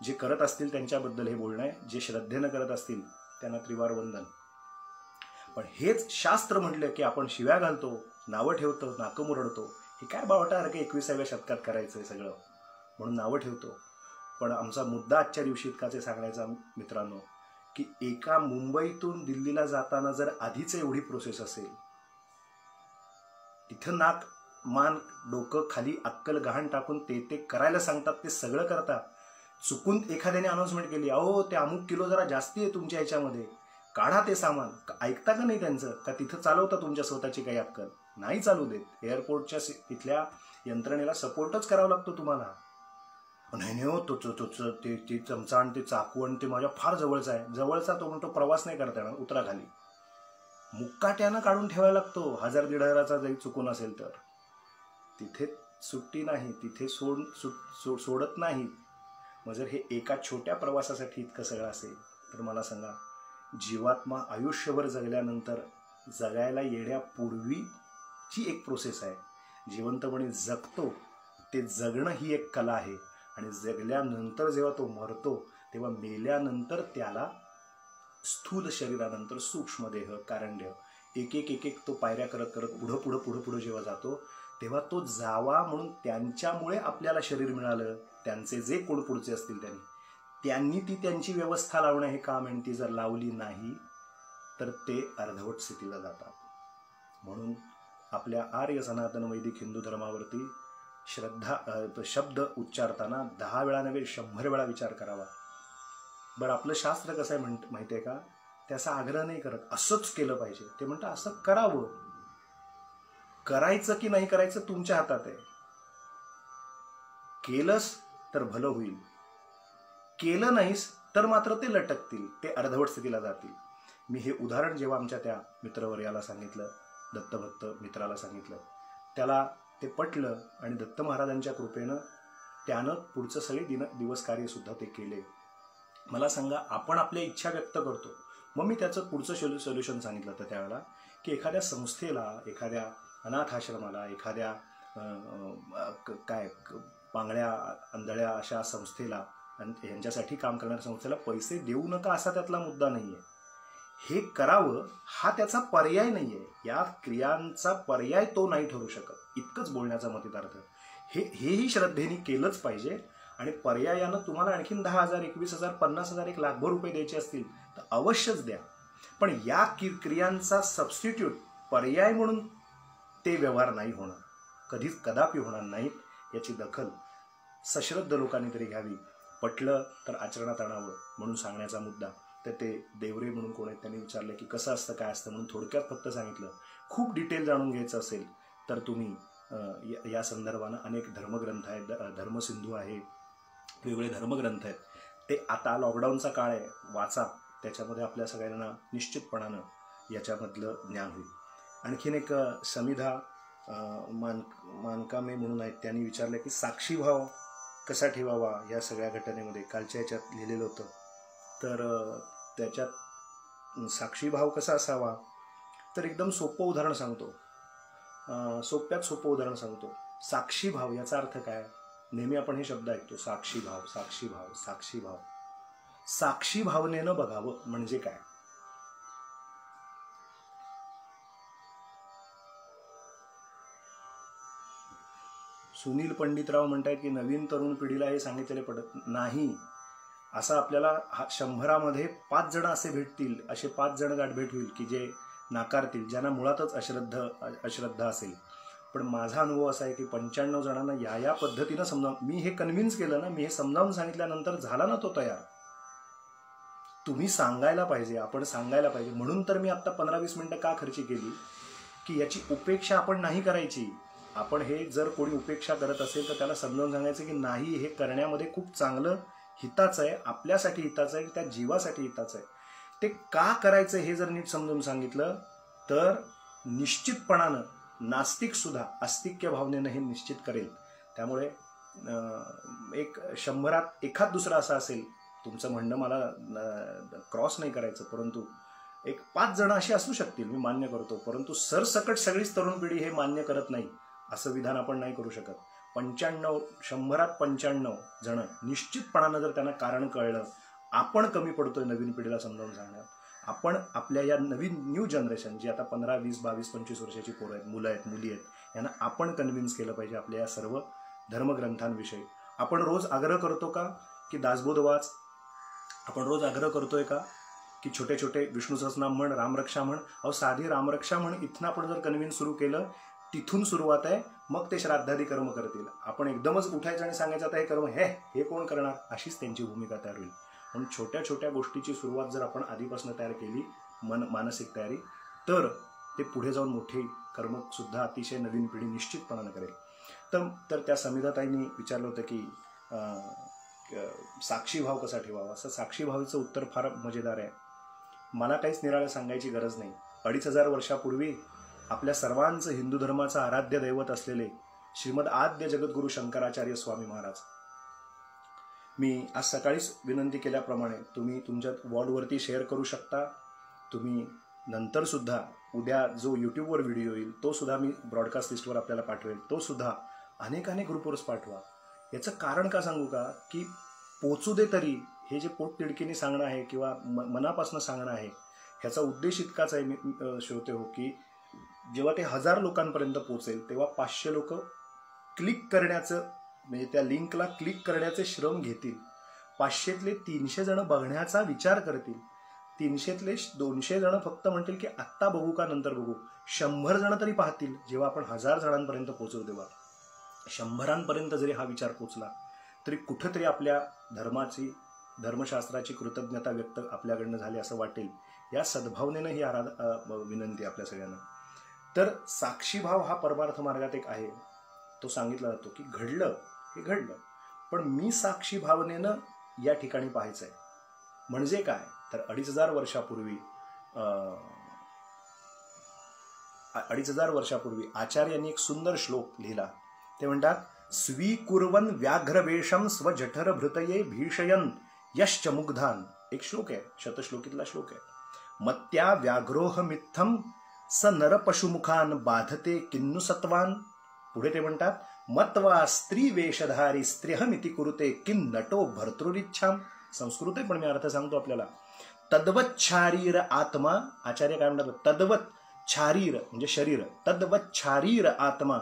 Speaker 2: जे करत असतील त्यांच्याबद्दल हे बोलणं आहे, जे श्रद्धेनं करत असतील त्यांना त्रिवार वंदन. पण हेच शास्त्र म्हटलं की आपण शिव्या घालतो, नावं ठेवतो, नाकं मुरडतो. हे काय बावटासारखं 21व्या शतकात करायचंय सगळं म्हणून नावं ठेवतो. पण आमचा मुद्दा आजच्या दिवशी इतकाच आहे सांगण्याचा मित्रांनो, की एका मुंबईतून दिल्लीला जाताना जर आधीच एवढी प्रोसेस असेल, तिथं नाक, मान, डोकं खाली, अक्कल गहाण टाकून ते करायला सांगतात, ते सगळं करतात. चुकून एखाद्याने अनाउन्समेंट केली, अहो ते अमुक किलो जरा जास्ती आहे तुमच्या ह्याच्यामध्ये, काढा ते सामान, ऐकता का नाही त्यांचं? का तिथं चालवता तुमच्या स्वतःची काही अक्कल? नाही चालू देत. एअरपोर्टच्या तिथल्या यंत्रणेला सपोर्टच करावा लागतो तुम्हाला. नाही हो, ते चमचा आणि ते चाकू आणि ते माझ्या फार जवळचा आहे. जवळचा तो म्हणतो प्रवास नाही करता येणार, उतरा खाली. मुक्काट्यानं काढून ठेवायला लागतो, 1000-1500चा जरी चुकून असेल तर. तिथे सुट्टी नाही, तिथे सोडत नाही. मग जर हे एका छोट्या प्रवासासाठी इतकं सगळं असेल तर मला सांगा, जीवात्मा आयुष्यभर जगल्यानंतर जगायला येण्यापूर्वीची एक प्रोसेस आहे. जिवंतपणे जगतो ते जगणं ही एक कला आहे, आणि जगल्यानंतर जेव्हा तो मरतो तेव्हा मेल्यानंतर त्याला स्थूल शरीरानंतर सूक्ष्मदेह, कारणदेह, एक एक तो पायऱ्या करत करत पुढं जेव्हा जातो, तेव्हा तो जावा म्हणून त्यांच्यामुळे आपल्याला शरीर मिळालं. त्यांचे जे कोण पुढचे असतील त्यांनी ती त्यांची व्यवस्था लावणं हे काम आहे. ती जर लावली नाही तर ते अर्धवट स्थितीला जातात. म्हणून आपल्या आर्य सनातन वैदिक हिंदू धर्मावरती शब्द उच्चारताना 10 वेळा नव्हे 100 वेळा विचार करावा. बरं, आपलं शास्त्र कसं आहे माहिती आहे का? त्याचा आग्रह नाही करत असंच केलं पाहिजे. ते म्हणतं असं करावं. करायचं की नाही करायचं तुमच्या हातात आहे. केलंस तर भलं होईल, केलं नाहीस तर मात्र ते लटकतील, ते अर्धवट स्थितीला जातील. मी हे उदाहरण जेव्हा आमच्या त्या मित्रवर्याला सांगितलं, दत्तभक्त मित्राला सांगितलं, त्याला ते पटलं, आणि दत्त महाराजांच्या कृपेनं त्यानं पुढचं सगळे दिवस कार्य सुद्धा ते केले. मला सांगा, आपण आपल्या इच्छा व्यक्त करतो. मग मी त्याचं पुढचं सोल्युशन सांगितलं होतं त्यावेळेला, की एखाद्या संस्थेला, एखाद्या अनाथ आश्रमाला, एखाद्या पांगळ्या आंधळ्या अशा संस्थेला आणि यांच्यासाठी काम करणाऱ्या संस्थेला पैसे देऊ नका असा त्यातला मुद्दा नाही आहे. हे करावं हा त्याचा पर्याय नाही आहे. या क्रियांचा पर्याय तो नाही ठरू शकत, इतकंच बोलण्याचा मतितार्थ. हेही श्रद्धेने केलंच पाहिजे, आणि पर्यायानं तुम्हाला आणखीन 10,000, 21,000, 50,000, 1,00,000 रुपये द्यायचे असतील तर अवश्यच द्या. पण या क्रियांचा सबस्टिट्यूट, पर्याय म्हणून ते व्यवहार नाही होणार, कदापि होणार नाहीत. याची दखल सश्रद्ध लोकांनी तरी घ्यावी. पटलं तर आचरणात आणावं म्हणून सांगण्याचा मुद्दा. तर ते देवरे म्हणून कोण आहेत त्यांनी विचारलं की कसं असतं काय असतं म्हणून थोडक्यात फक्त सांगितलं. खूप डिटेल जाणून घ्यायचं असेल तर तुम्ही या संदर्भानं अनेक धर्मग्रंथ आहेत, धर्मसिंधू आहे, वेगवेगळे धर्मग्रंथ आहेत. ते आता लॉकडाऊनचा काळ आहे, वाचा. त्याच्यामध्ये आपल्या सगळ्यांना निश्चितपणानं याच्यामधलं ज्ञान होईल. आणखीन एक समिधा मानकामे म्हणून आहेत, त्यांनी विचारलं की साक्षीभाव कसा ठेवावा या सगळ्या घटनेमध्ये. कालच्या याच्यात लिहिलेलं होतं. तर त्याच्यात साक्षीभाव कसा असावा तर एकदम सोपं उदाहरण सांगतो. सोप्यात सोपं उदाहरण सांगतो. साक्षी भाव याचा अर्थ काय? नेहमी आपण हे शब्द ऐकतो, साक्षी भाव, साक्षी भाव, साक्षी भाव. साक्षी भावनेनं बघावं म्हणजे काय? सुनील पंडितराव म्हणतायत की नवीन तरुण पिढीला हे सांगितलेले पडत नाही. असं आपल्याला 100मध्ये 5 जण असे भेटतील, असे 5 जण गाठभेट होईल की जे नाकारतील, ज्यांना मुळातच अश्रद्धा असेल. पण माझा अनुभव असा आहे की 95 जणांना या पद्धतीनं समजावून, मी हे कन्व्हिन्स केलं ना, मी हे समजावून सांगितल्यानंतर झाला ना तो तयार. तुम्ही सांगायला पाहिजे, आपण सांगायला पाहिजे. म्हणून तर मी आता 15-20 मिनिटं का खर्ची केली की याची उपेक्षा आपण नाही करायची. आपण हे जर कोणी उपेक्षा करत असेल तर त्याला समजावून सांगायचं की नाही, हे करण्यामध्ये खूप चांगलं हिताचं आहे, आपल्यासाठी हिताचं आहे, त्या जीवासाठी हिताचं आहे. ते का करायचं हे जर नीट समजून सांगितलं तर निश्चितपणानं नास्तिक सुद्धा आस्तिक्य भावनेनं हे निश्चित करेल. त्यामुळे एक 100त एखाद दुसरा असा असेल, तुमचं म्हणणं मला क्रॉस नाही करायचं, परंतु एक 5 जण असे असू शकतील, मी मान्य करतो. परंतु सरसकट सगळीच तरुण पिढी हे मान्य करत नाही असं विधान आपण नाही करू शकत. 100त 95 जण निश्चितपणानं जर त्यांना कारण कळलं, आपण कमी पडतोय नवीन पिढीला समजावून सांगण्यात. आपण आपल्या या नवीन न्यू जनरेशन जी आता 15, 20, 22, 25 वर्षाची पोरं आहेत, मुलं आहेत, मुली आहेत, यांना आपण कन्व्हिन्स केलं पाहिजे आपल्या या सर्व धर्मग्रंथांविषयी. आपण रोज आग्रह करतो का की दासबोध वाच? आपण रोज आग्रह करतोय का की छोटे छोटे विष्णू सहस्रनाम म्हण, रामरक्षा म्हण? अहो, साधी रामरक्षा म्हण इथनं आपण जर कन्व्हिन्स सुरू केलं, तिथून सुरुवात आहे. मग ते श्राद्धादी कर्म करतील. आपण एकदमच उठायचं आणि सांगायचं आता हे कर्म हे कोण करणार, अशीच त्यांची भूमिका तयार होईल. म्हणून छोट्या छोट्या गोष्टीची सुरुवात जर आपण आधीपासून तयार केली, मानसिक तयारी, तर ते पुढे जाऊन मोठे कर्म सुद्धा अतिशय नवीन पिढी निश्चितपणानं करेल. तर त्या समिधाताईंनी विचारलं होतं की साक्षी भाव कसा ठेवावा. असं साक्षी भावाचं उत्तर फार मजेदार आहे. मला काहीच निराळं सांगायची गरज नाही. 2500 वर्षापूर्वी आपल्या सर्वांचं हिंदू धर्माचं आराध्य दैवत असलेले श्रीमद आद्य जगद्गुरू शंकराचार्य स्वामी महाराज, मी आज सकाळीच विनंती केल्याप्रमाणे तुम्ही तुमच्या वॉर्डवरती शेअर करू शकता. तुम्ही नंतर सुद्धा उद्या जो यूट्यूबवर व्हिडिओ येईल तो सुद्धा मी ब्रॉडकास्ट लिस्टवर आपल्याला पाठवेल, तो सुद्धा अनेक ग्रुपवरच पाठवा. याचं कारण का सांगू का की पोचू दे तरी. हे जे पोटतिडकीने सांगणं आहे किंवा मनापासून सांगणं आहे, ह्याचा उद्देश इतकाच आहे मी श्रोते हो की जेव्हा ते 1000 लोकांपर्यंत पोहोचेल तेव्हा 500 लोक क्लिक करण्याचं, म्हणजे त्या लिंकला क्लिक करण्याचे श्रम घेतील. 500तले 300 जण बघण्याचा विचार करतील. 300तले 200 जण फक्त म्हणतील की आत्ता बघू का नंतर बघू. 100 जण तरी पाहतील. जेव्हा आपण 1000 जणांपर्यंत पोहोचू, तेव्हा 100रांपर्यंत जरी हा विचार पोचला तरी कुठंतरी आपल्या धर्मशास्त्राची कृतज्ञता व्यक्त आपल्याकडनं झाली असं वाटेल. या सद्भावनेनं ही विनंती आपल्या सगळ्यांना. तर साक्षीभाव हा परमार्थ मार्गात एक आहे. तो सांगितला जातो की घडलं हे घडलं, पण मी साक्षी भावनेनं या ठिकाणी पाहायचं आहे. म्हणजे काय तर 2500 वर्षापूर्वी आचार्यांनी एक सुंदर श्लोक लिहिला. ते म्हणतात, स्वीकुर्वन व्याघ्रवेशम स्वजठर भृतये भीषयन यश्च मुग्धान. एक श्लोक आहे, शतश्लोकीतला श्लोक आहे. मत्या व्याघ्रोह मित्थम स नर पशुमुखान बाधते किन्नु सत्वान. पुढे ते म्हणतात, मत्वा स्त्री वेशधारी स्त्रिहमिति कुरुते किं नटो भर्तृरिच्छाम. संस्कृत आहे पण मी अर्थ सांगतो आपल्याला. तद्वत छारीर आत्मा. आचार्य काय म्हणतात, तद्वत छारीर म्हणजे शरीर, तद्वत छारीर आत्मा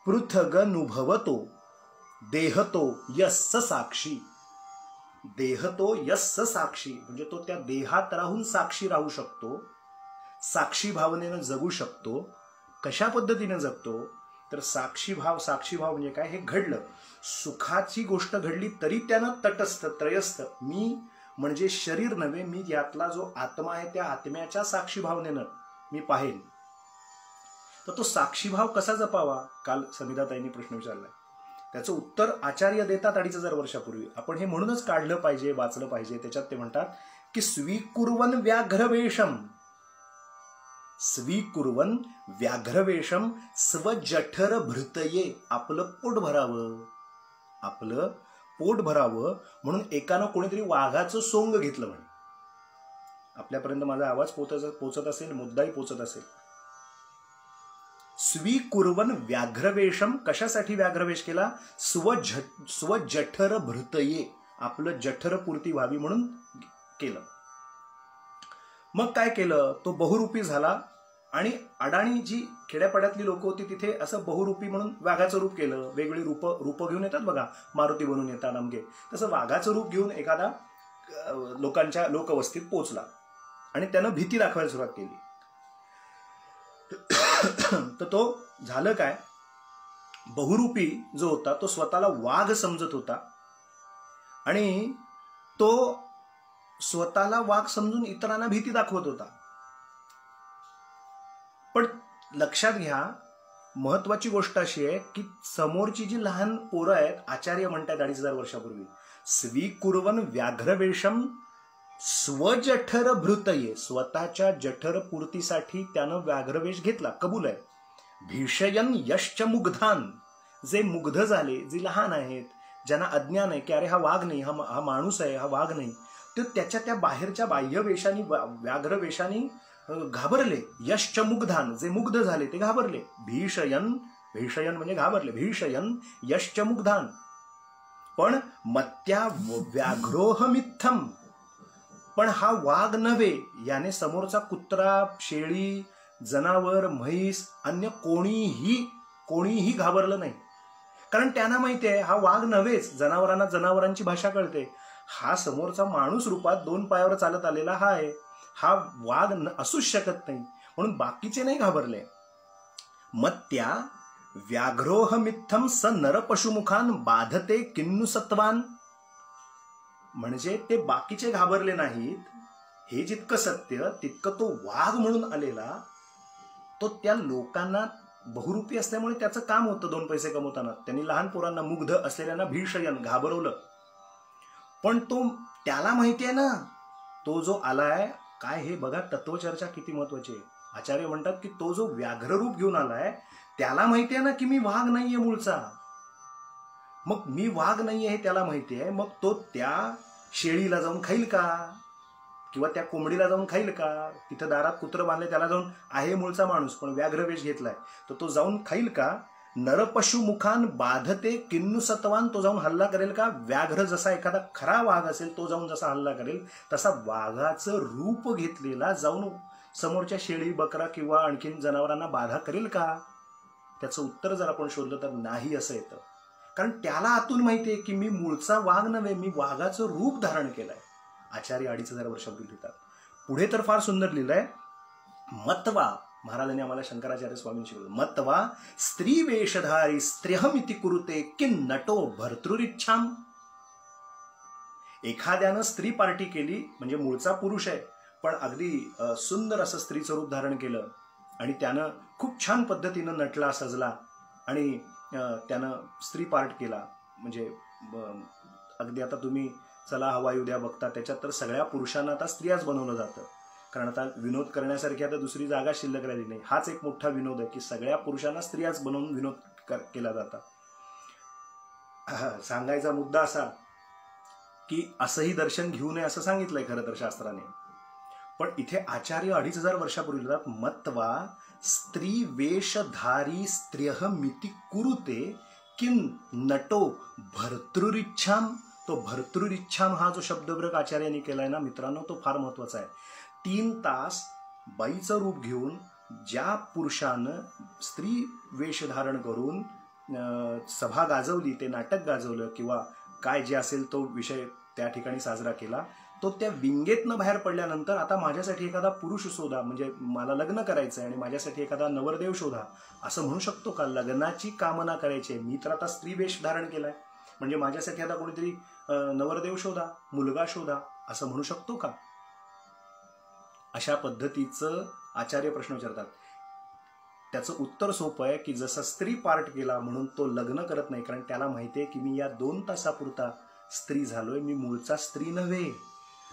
Speaker 2: पृथगनुभवतो देहतो यस्स साक्षी. देहतो यस्स साक्षी म्हणजे तो त्या देहात राहून साक्षी राहू शकतो, साक्षी भावनेनं जगू शकतो. कशा पद्धतीने जगतो तर साक्षी भाव म्हणजे काय, हे घडलं, सुखाची गोष्ट घडली तरी त्यानं तटस्थ त्रयस्थ, मी म्हणजे शरीर नव्हे, मी यातला जो आत्मा आहे त्या आत्म्याच्या साक्षी भावनेनं मी पाहेन. तर तो साक्षीभाव कसा जपावा, काल समिधाताईंनी प्रश्न विचारलाय. त्याचं उत्तर आचार्य देतात 2500 वर्षापूर्वी. आपण हे म्हणूनच काढलं पाहिजे, वाचलं पाहिजे. त्याच्यात ते म्हणतात की स्वीकुर्वन व्याघ्रवेशम स्वजठर भृतये. आपलं पोट भरावं म्हणून एकानं कोणीतरी वाघाचं सोंग घेतलं म्हणे. आपल्यापर्यंत माझा आवाज पोचत असेल, मुद्दाही पोचत असेल. स्वीकुर्वन व्याघ्रवेशम, कशासाठी व्याघ्रवेश केला? स्वजठर भृतये, आपलं जठरपूर्ती व्हावी म्हणून केलं. मग काय केलं? तो बहुरूपी झाला आणि अडाणी जी खेड्यापाड्यातली लोक होती तिथे असं बहुरूपी म्हणून वाघाचं रूप केलं. वेगवेगळी रूप घेऊन येतात बघा, मारुती बनून येतात अमके, तसं वाघाचं रूप घेऊन एखादा लोकांच्या लोकवस्तीत पोचला आणि त्यानं भीती दाखवायला सुरुवात केली. तर तो झालं काय, बहुरूपी जो होता तो स्वतःला वाघ समजत होता आणि तो स्वतःला वाघ समजून इतरांना भीती दाखवत होता. पण लक्षात घ्या, महत्वाची गोष्ट अशी आहे की समोरची जी लहान पोरं आहेत, आचार्य म्हणतात 2500 वर्षापूर्वी, स्वीकुर्वन व्याघ्रवेशम स्वजठर भृतये, स्वतःच्या जठर पूर्तीसाठी त्यानं व्याघ्रवेश घेतला, कबूल आहे. भीषयन यश्च मुग्धान, जे मुग्ध झाले, जे लहान आहेत, ज्यांना अज्ञान आहे की अरे हा वाघ नाही, हा माणूस आहे, हा वाघ नाही, ते त्याच्या त्या बाहेरच्या बाह्यवेशानी, व्याघ्रवेशानी घाबरले. यश्च मुग्धान, जे मुग्ध झाले ते घाबरले. भीषयन, भीषयन म्हणजे घाबरले. भीषयन यश्च मुग्धान. पण मत्या व्याघ्रोहमित्थम, पण हा वाघ नव्हे, याने समोरचा कुत्रा, शेळी, जनावर, म्हैस, अन्य कोणीही घाबरलं नाही. कारण त्यांना माहिती आहे हा वाघ नव्हेच, जनावरांना जनावरांची भाषा कळते, हा समोरचा माणूस रूपात 2 पायावर चालत आलेला हा आहे, हा वाघ असूच शकत नाही, म्हणून बाकीचे नाही घाबरले. मत्या व्याघ्रोहमित्थम स नरपशुमुखान बाधते किन्नु सत्वान, म्हणजे ते बाकीचे घाबरले नाहीत, हे जितकं सत्य तितकं तो वाघ म्हणून आलेला, तो त्या लोकांना बहुरूपी असल्यामुळे त्याचं काम होतं 2 पैसे कमवताना. त्यांनी लहान पोरांना, मुग्ध असलेल्यांना भीषयन घाबरवलं. पण तो, त्याला माहिती आहे ना तो जो आलाय काय, हे बघा तत्वचर्चा किती महत्वाची आहे. आचार्य म्हणतात की तो जो व्याघ्र रूप घेऊन आलाय त्याला माहिती आहे ना की मी वाघ नाहीये मूळचा. मग मी वाघ नाहीये हे त्याला माहिती आहे, मग तो त्या शेळीला जाऊन खाईल का, किंवा त्या कोंबडीला जाऊन खाईल का? तिथं दारात कुत्रं बांधले, त्याला जाऊन, आहे मूळचा माणूस पण व्याघ्रवेश घेतलाय, तर तो जाऊन खाईल का? नरपशुमुखान बाधते किन्नु सत्वान, तो जाऊन हल्ला करेल का? व्याघ्र जसा एखादा खरा वाघ असेल तो जाऊन जसा हल्ला करेल, तसा वाघाचं रूप घेतलेला जाऊन समोरच्या शेळी, बकरा किंवा आणखीन जनावरांना बाधा करेल का? त्याचं उत्तर जर आपण शोधलं तर नाही असं येतं. कारण त्याला आतून माहितीये की मी मूळचा वाघ नव्हे, मी वाघाचं रूप धारण केलंय. आचार्य 2500 वर्षापूर्वी लिहितात. पुढे तर फार सुंदर लिहिलंय, मत्वा, महाराजांनी आम्हाला शंकराचार्य स्वामींनी शिकवलं, मत्वा स्त्री वेशधारी स्त्रियहमिति कुरुते किं नटो भर्तृरिच्छाम. एखाद्यानं स्त्री पार्टी केली, म्हणजे मूळचा पुरुष आहे पण अगदी सुंदर असं स्त्रीचं रूप धारण केलं आणि त्यानं खूप छान पद्धतीनं नटला, सजला आणि त्यानं स्त्री पार्ट केला. म्हणजे अगदी आता तुम्ही चला हवा येऊ द्या बघता, त्याच्यात तर सगळ्या पुरुषांना आता स्त्रियाच बनवलं जातं, कारण आता विनोद करण्यासारखी आता दुसरी जागा शिल्लक राहिली नाही. हाच एक मोठा विनोद आहे की सगळ्या पुरुषांना स्त्रियाच बनवून विनोद केला जाता. सांगायचा मुद्दा असा की असंही दर्शन घेऊ नये असं सांगितलंय खरं तर शास्त्राने, पण इथे आचार्य 2500 वर्षापूर्वी लिहितात, मत्वा स्त्री वेशधारी स्त्रियहमिति कुरुते किं नटो भर्तृरिच्छाम. तो भर्तृरिच्छाम हा जो शब्दप्रयोग आचार्यांनी केलाय ना मित्रांनो, तो फार महत्वाचा आहे. 3 तास बाईचं रूप घेऊन ज्या पुरुषानं स्त्री वेश धारण करून सभा गाजवली, ते नाटक गाजवलं किंवा काय जे असेल तो विषय त्या ठिकाणी साजरा केला, तो त्या विंगेतनं बाहेर पडल्यानंतर आता माझ्यासाठी एखादा पुरुष शोधा, म्हणजे मला लग्न करायचंय आणि माझ्यासाठी एखादा नवरदेव शोधा, असं म्हणू शकतो का? लग्नाची कामना करायची, मी तर आता स्त्री वेश धारण केलाय, म्हणजे माझ्यासाठी आता कोणीतरी नवरदेव शोधा, मुलगा शोधा, असं म्हणू शकतो का? अशा पद्धतीचं आचार्य प्रश्न विचारतात. त्याचं उत्तर सोपं आहे की जसा स्त्री पार्ट केला म्हणून तो लग्न करत नाही, कारण त्याला माहितीये की मी या 2 तासापुरता स्त्री झालोय, मी मूळचा स्त्री नव्हे.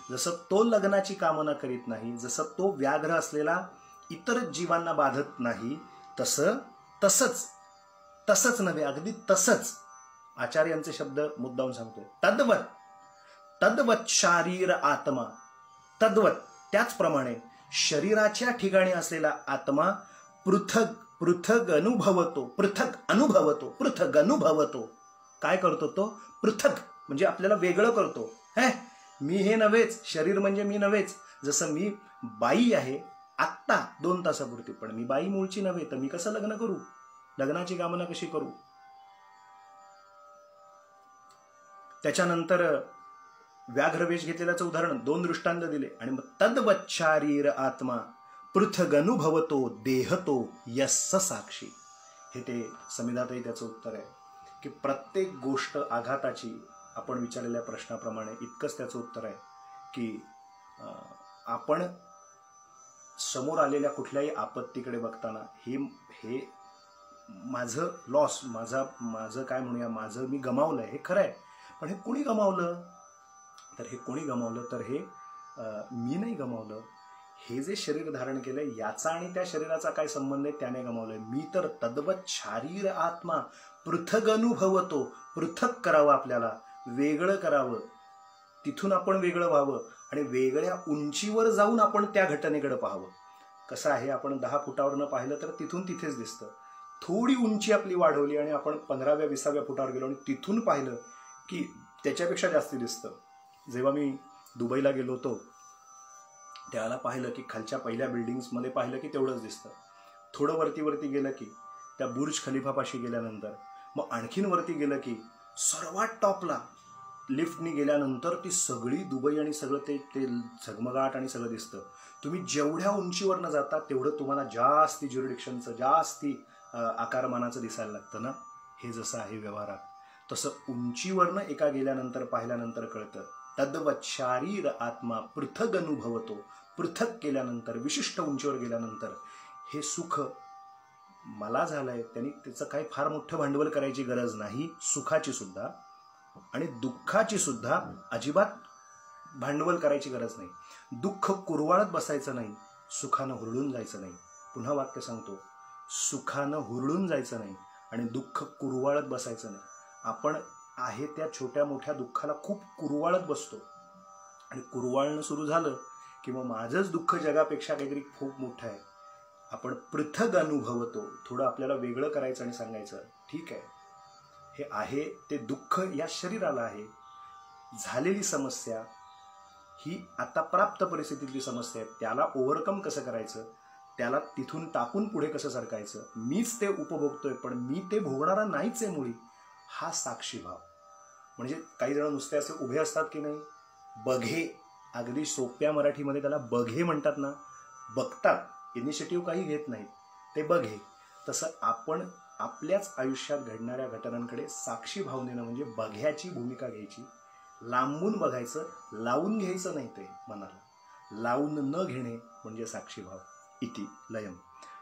Speaker 2: जसं तो लग्नाची कामना करीत नाही, जसं तो व्याघ्र असलेला इतर जीवांना बाधत नाही, तसंच नव्हे, अगदी तसंच आचार्यांचे शब्द मुद्दाम सांगतोय. तद्वत शारीर आत्मा, तद्वत त्याचप्रमाणे शरीराच्या ठिकाणी असलेला आत्मा पृथक पृथक अनुभवतो, पृथक अनुभवतो, पृथक अनुभवतो. काय करतो तो? पृथक म्हणजे आपल्याला वेगळं करतो. मी हे नव्हेच, शरीर म्हणजे मी नव्हेच. जसं मी बाई आहे आत्ता 2 तासापुरती, पण मी बाई मूळची नव्हे, तर मी कसं लग्न करू? लग्नाची कामना कशी करू? त्याच्यानंतर व्याघ्रवेश घेतलेल्याचं उदाहरण 2 दृष्टांत दिले आणि मग तद्वत् शारीर आत्मा पृथग अनुभवतो देहतो यस्स साक्षी. हे ते संविधातही त्याचं उत्तर आहे की प्रत्येक गोष्ट आघाताची आपण विचारलेल्या प्रश्नाप्रमाणे इतकंच त्याचं उत्तर आहे की आपण समोर आलेल्या कुठल्याही आपत्तीकडे बघताना हे माझं लॉस, माझं काय म्हणूया, माझं मी गमावलंय हे खरं आहे, पण हे कोणी गमावलं? तर हे कोणी गमावलं तर हे मी नाही गमावलं. हे जे शरीर धारण केलंय याचा आणि त्या शरीराचा काय संबंध आहे? त्याने गमावलंय. मी तर तद्वत् शारीर आत्मा पृथक अनुभवतो. पृथक करावं, आपल्याला वेगळं करावं, तिथून आपण वेगळं व्हावं आणि वेगळ्या उंचीवर जाऊन आपण त्या घटनेकडे पाहावं. कसं आहे, आपण 10 फुटावरनं पाहिलं तर तिथून तिथेच दिसतं. थोडी उंची आपली वाढवली आणि आपण 15व्या-20व्या फुटावर गेलो आणि तिथून पाहिलं की त्याच्यापेक्षा जास्ती दिसतं. जेव्हा मी दुबईला गेलो होतो त्याला पाहिलं की खालच्या पहिल्या बिल्डिंग्समध्ये पाहिलं की तेवढंच दिसतं. थोडं वरती गेलं की त्या बुर्ज खलिफापाशी गेल्यानंतर मग आणखीन वरती गेलं की सर्वात टॉपला लिफ्टनी गेल्यानंतर ती सगळी दुबई आणि सगळं ते झगमगाट आणि सगळं दिसतं. तुम्ही जेवढ्या उंचीवरनं जाता तेवढं तुम्हाला जास्ती ज्युरिडिक्शनचं, जास्ती आकारमानाचं दिसायला लागतं ना. हे जसं आहे व्यवहारात, तसं उंचीवरनं एका गेल्यानंतर पाहिल्यानंतर कळतं. तद्वत् शारीर आत्मा पृथक अनुभवतो. पृथक केल्यानंतर, विशिष्ट उंचीवर गेल्यानंतर हे सुख मला झालंय, त्यांनी त्याचं काही फार मोठं भांडवल करायची गरज नाही. सुखाची सुद्धा आणि दुःखाची सुद्धा अजिबात भांडवल करायची गरज नाही. दुःख कुरवाळत बसायचं नाही, सुखानं हुरळून जायचं नाही. पुन्हा वाक्य सांगतो, सुखानं हुरळून जायचं नाही आणि दुःख कुरवाळत बसायचं नाही. आपण आहे त्या छोट्या मोठ्या दुःखाला खूप कुरवाळत बसतो आणि कुरवाळणं सुरू झालं की मग माझंच दुःख जगापेक्षा काहीतरी खूप मोठं आहे. आपण पृथक अनुभवतो. थोडं आपल्याला वेगळं करायचं आणि सांगायचं, ठीक आहे, हे आहे ते दुःख या शरीराला आहे. झालेली समस्या ही आता प्राप्त परिस्थितीतली समस्या आहे. त्याला ओव्हरकम कसं करायचं, त्याला तिथून टाकून पुढे कसं सरकायचं. मीच ते उपभोगतोय पण मी ते भोगणारा नाहीच आहे मुळी. हा साक्षीभाव. म्हणजे काही जण नुसते असे उभे असतात की नाही, बघे, अगदी सोप्या मराठीमध्ये त्याला बघे म्हणतात ना. बघतात, इनिशिएटिव्ह काही घेत नाहीत, ते बघे. तसं आपण आपल्याच आयुष्यात घडणाऱ्या घटनांकडे साक्षी भावनेनं म्हणजे बघ्याची भूमिका घ्यायची. लांबून बघायचं, लावून घ्यायचं नाही. ते मनाला लावून न घेणे म्हणजे साक्षीभाव. इति लयम.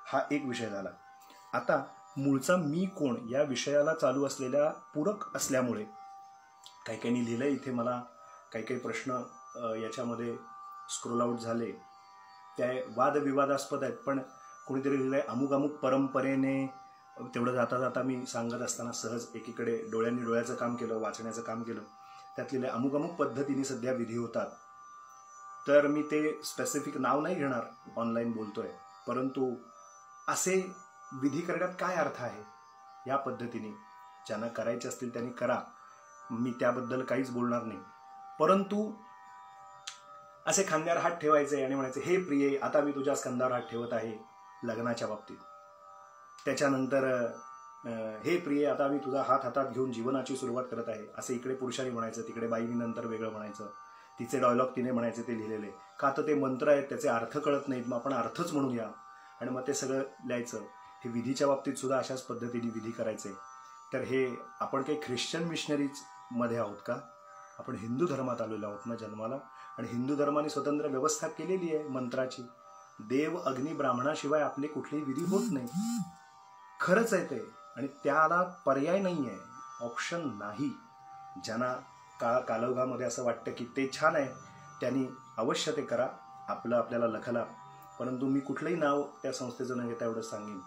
Speaker 2: हा एक विषय झाला. आता मूळचा मी कोण या विषयाला चालू असलेल्या पूरक असल्यामुळे काही काही लिहिलंय इथे. मला काही प्रश्न याच्यामध्ये स्क्रोल आउट झाले, त्या वादविवादास्पद आहेत. पण कोणीतरी लिहिलंय अमुक अमुक परंपरेने. तेवढं जाता जाता मी सांगत असताना सहज एकीकडे डोळ्यांनी डोळ्याचं काम केलं, वाचण्याचं काम केलं. त्यात लिहिलंय अमुक अमुक पद्धतीने सध्या विधी होतात. तर मी ते स्पेसिफिक नाव नाही घेणार, ऑनलाईन बोलतोय, परंतु असे विधी करण्यात काय अर्थ आहे? या पद्धतीने ज्यांना करायचे असतील त्यांनी करा, मी त्याबद्दल काहीच बोलणार नाही. परंतु असे खांद्यावर हात ठेवायचे आणि म्हणायचे, हे प्रिये, आता मी तुझ्या खांद्यावर हात ठेवत आहे लग्नाच्या बाबतीत. त्याच्यानंतर हे प्रिये, आता मी तुझा हात हातात घेऊन जीवनाची सुरुवात करत आहे, असं इकडे पुरुषांनी म्हणायचं, तिकडे बाईनी नंतर वेगळं म्हणायचं. तिचे डायलॉग तिने म्हणायचे, ते लिहिलेले. का तर ते मंत्र आहेत, त्याचे अर्थ कळत नाहीत, मग आपण अर्थच म्हणूया आणि मग ते सगळं लिहायचं. हे विधीच्या बाबतीत सुद्धा अशाच पद्धतीने विधी करायचे. तर हे आपण काही ख्रिश्चन मिशनरीज मध्ये आहोत का? आपण हिंदू धर्मात आलेलो आहोत ना जन्माला, आणि हिंदू धर्माने स्वतंत्र व्यवस्था केलेली आहे मंत्राची. देव अग्नी ब्राह्मणाशिवाय आपले कुठलेही विधी होत नाही. खरंच आहे ते, आणि त्याला पर्याय नाही आहे, ऑप्शन नाही. ज्यांना कालौघामध्ये असं वाटतं की ते छान आहे, त्यांनी अवश्य ते करा, आपलं आपल्याला लखला. परंतु मी कुठलंही नाव त्या संस्थेचं न घेता एवढं सांगेन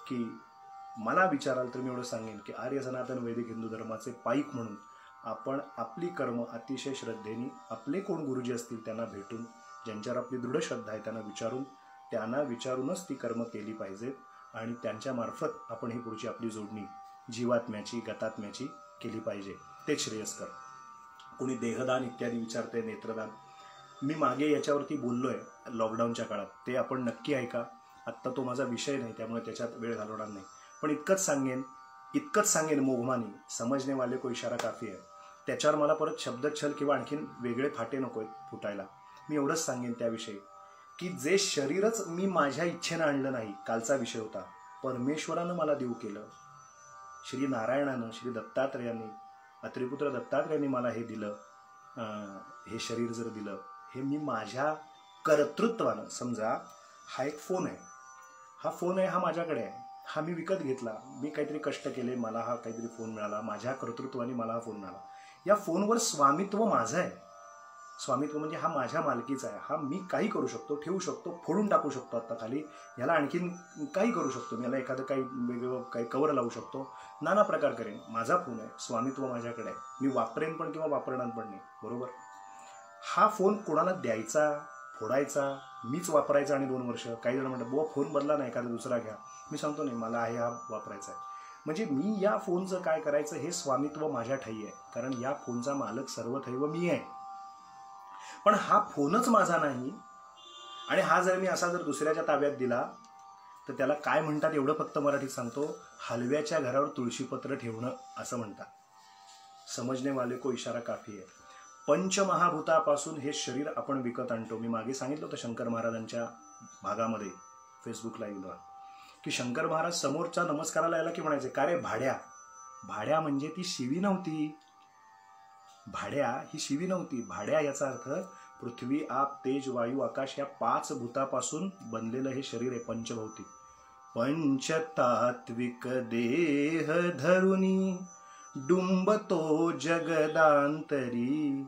Speaker 2: की मला विचाराल तर मी एवढं सांगेन की आर्य सनातन वैदिक हिंदू धर्माचे पाईक म्हणून आपण आपली कर्म अतिशय श्रद्धेने आपले कोण गुरुजी असतील त्यांना भेटून ज्यांच्यावर आपली दृढ श्रद्धा आहे त्यांना विचारूनच ती कर्म केली पाहिजेत आणि त्यांच्यामार्फत आपण ही पुढची आपली जोडणी जीवात्म्याची गतात्म्याची केली पाहिजे. ते श्रेयस्कर. कोणी देहदान इत्यादी विचारते, नेत्रदान. मी मागे याच्यावरती बोललोय लॉकडाऊनच्या काळात, ते आपण नक्की ऐका. आत्ता तो माझा विषय नाही, त्यामुळे त्याच्यात वेळ घालवणार नाही. पण इतकंच सांगेन मोघमानी, समजणे वाले को इशारा काफी आहे. त्याच्यावर मला परत शब्दच्छल किंवा आणखीन वेगळे फाटे नको आहेत फुटायला. मी एवढंच सांगेन त्याविषयी की जे शरीरच मी माझ्या इच्छेनं आणलं नाही, कालचा विषय होता, परमेश्वरानं मला देऊ केलं. श्री नारायणानं, श्री दत्तात्रेयांनी, अत्रिपुत्र दत्तात्रेयांनी मला हे दिलं, हे शरीर जर दिलं, हे मी माझ्या कर्तृत्वानं. समजा हा एक फोन आहे, हा माझ्याकडे आहे, हा मी विकत घेतला, मी काहीतरी कष्ट केले, मला हा काहीतरी फोन मिळाला, माझ्या कर्तृत्वाने मला हा फोन मिळाला. या फोनवर स्वामित्व माझं आहे. स्वामित्व म्हणजे हा माझ्या मालकीचा आहे. हा मी काही करू शकतो, ठेवू शकतो, फोडून टाकू शकतो आत्ता खाली, याला आणखीन काही करू शकतो, मी याला एखादं काही वेगळं काही कवर लावू शकतो, नाना प्रकार करेन. माझा फोन आहे, स्वामित्व माझ्याकडे आहे, मी वापरेन पण किंवा वापरणार पण नाही. बरोबर. हा फोन कोणाला द्यायचा, फोडायचा, मीच वापरायचा आणि 2 वर्ष. काही जण म्हणतात बुवा फोन बदला नाही, एखादा दुसरा घ्या. मी सांगतो नाही, मला आहे हा वापरायचा आहे. म्हणजे मी या फोनचं काय करायचं हे स्वामित्व माझ्या ठाई आहे, कारण या फोनचा मालक सर्वथैव मी आहे. पण हा फोनच माझा नाही, आणि हा जर मी असा दुसऱ्याच्या ताब्यात दिला तर त्याला काय म्हणतात एवढं फक्त मराठीत सांगतो, हलव्याच्या घरावर तुळशीपत्र ठेवणं असं म्हणतात. समजणे वाले को इशारा काफी आहे. पंचमहाभूतापासून हे शरीर आपण विकत आणतो. मी मागे सांगितलं होतं शंकर महाराजांच्या भागामध्ये फेसबुक लाईव्हला की शंकर महाराज समोरच्या नमस्काराला यायला की म्हणायचे, का रे भाड्या म्हणजे ती शिवी नव्हती. भाड्या ही शिवी नव्हती. भाड्या याचा अर्थ पृथ्वी, आप, तेज, वायू, आकाश या 5 भूतापासून बनलेलं हे शरीर आहे पंचभौतिक. पंचतात्विक देह धरुनी डुंबतो जगदांतरी.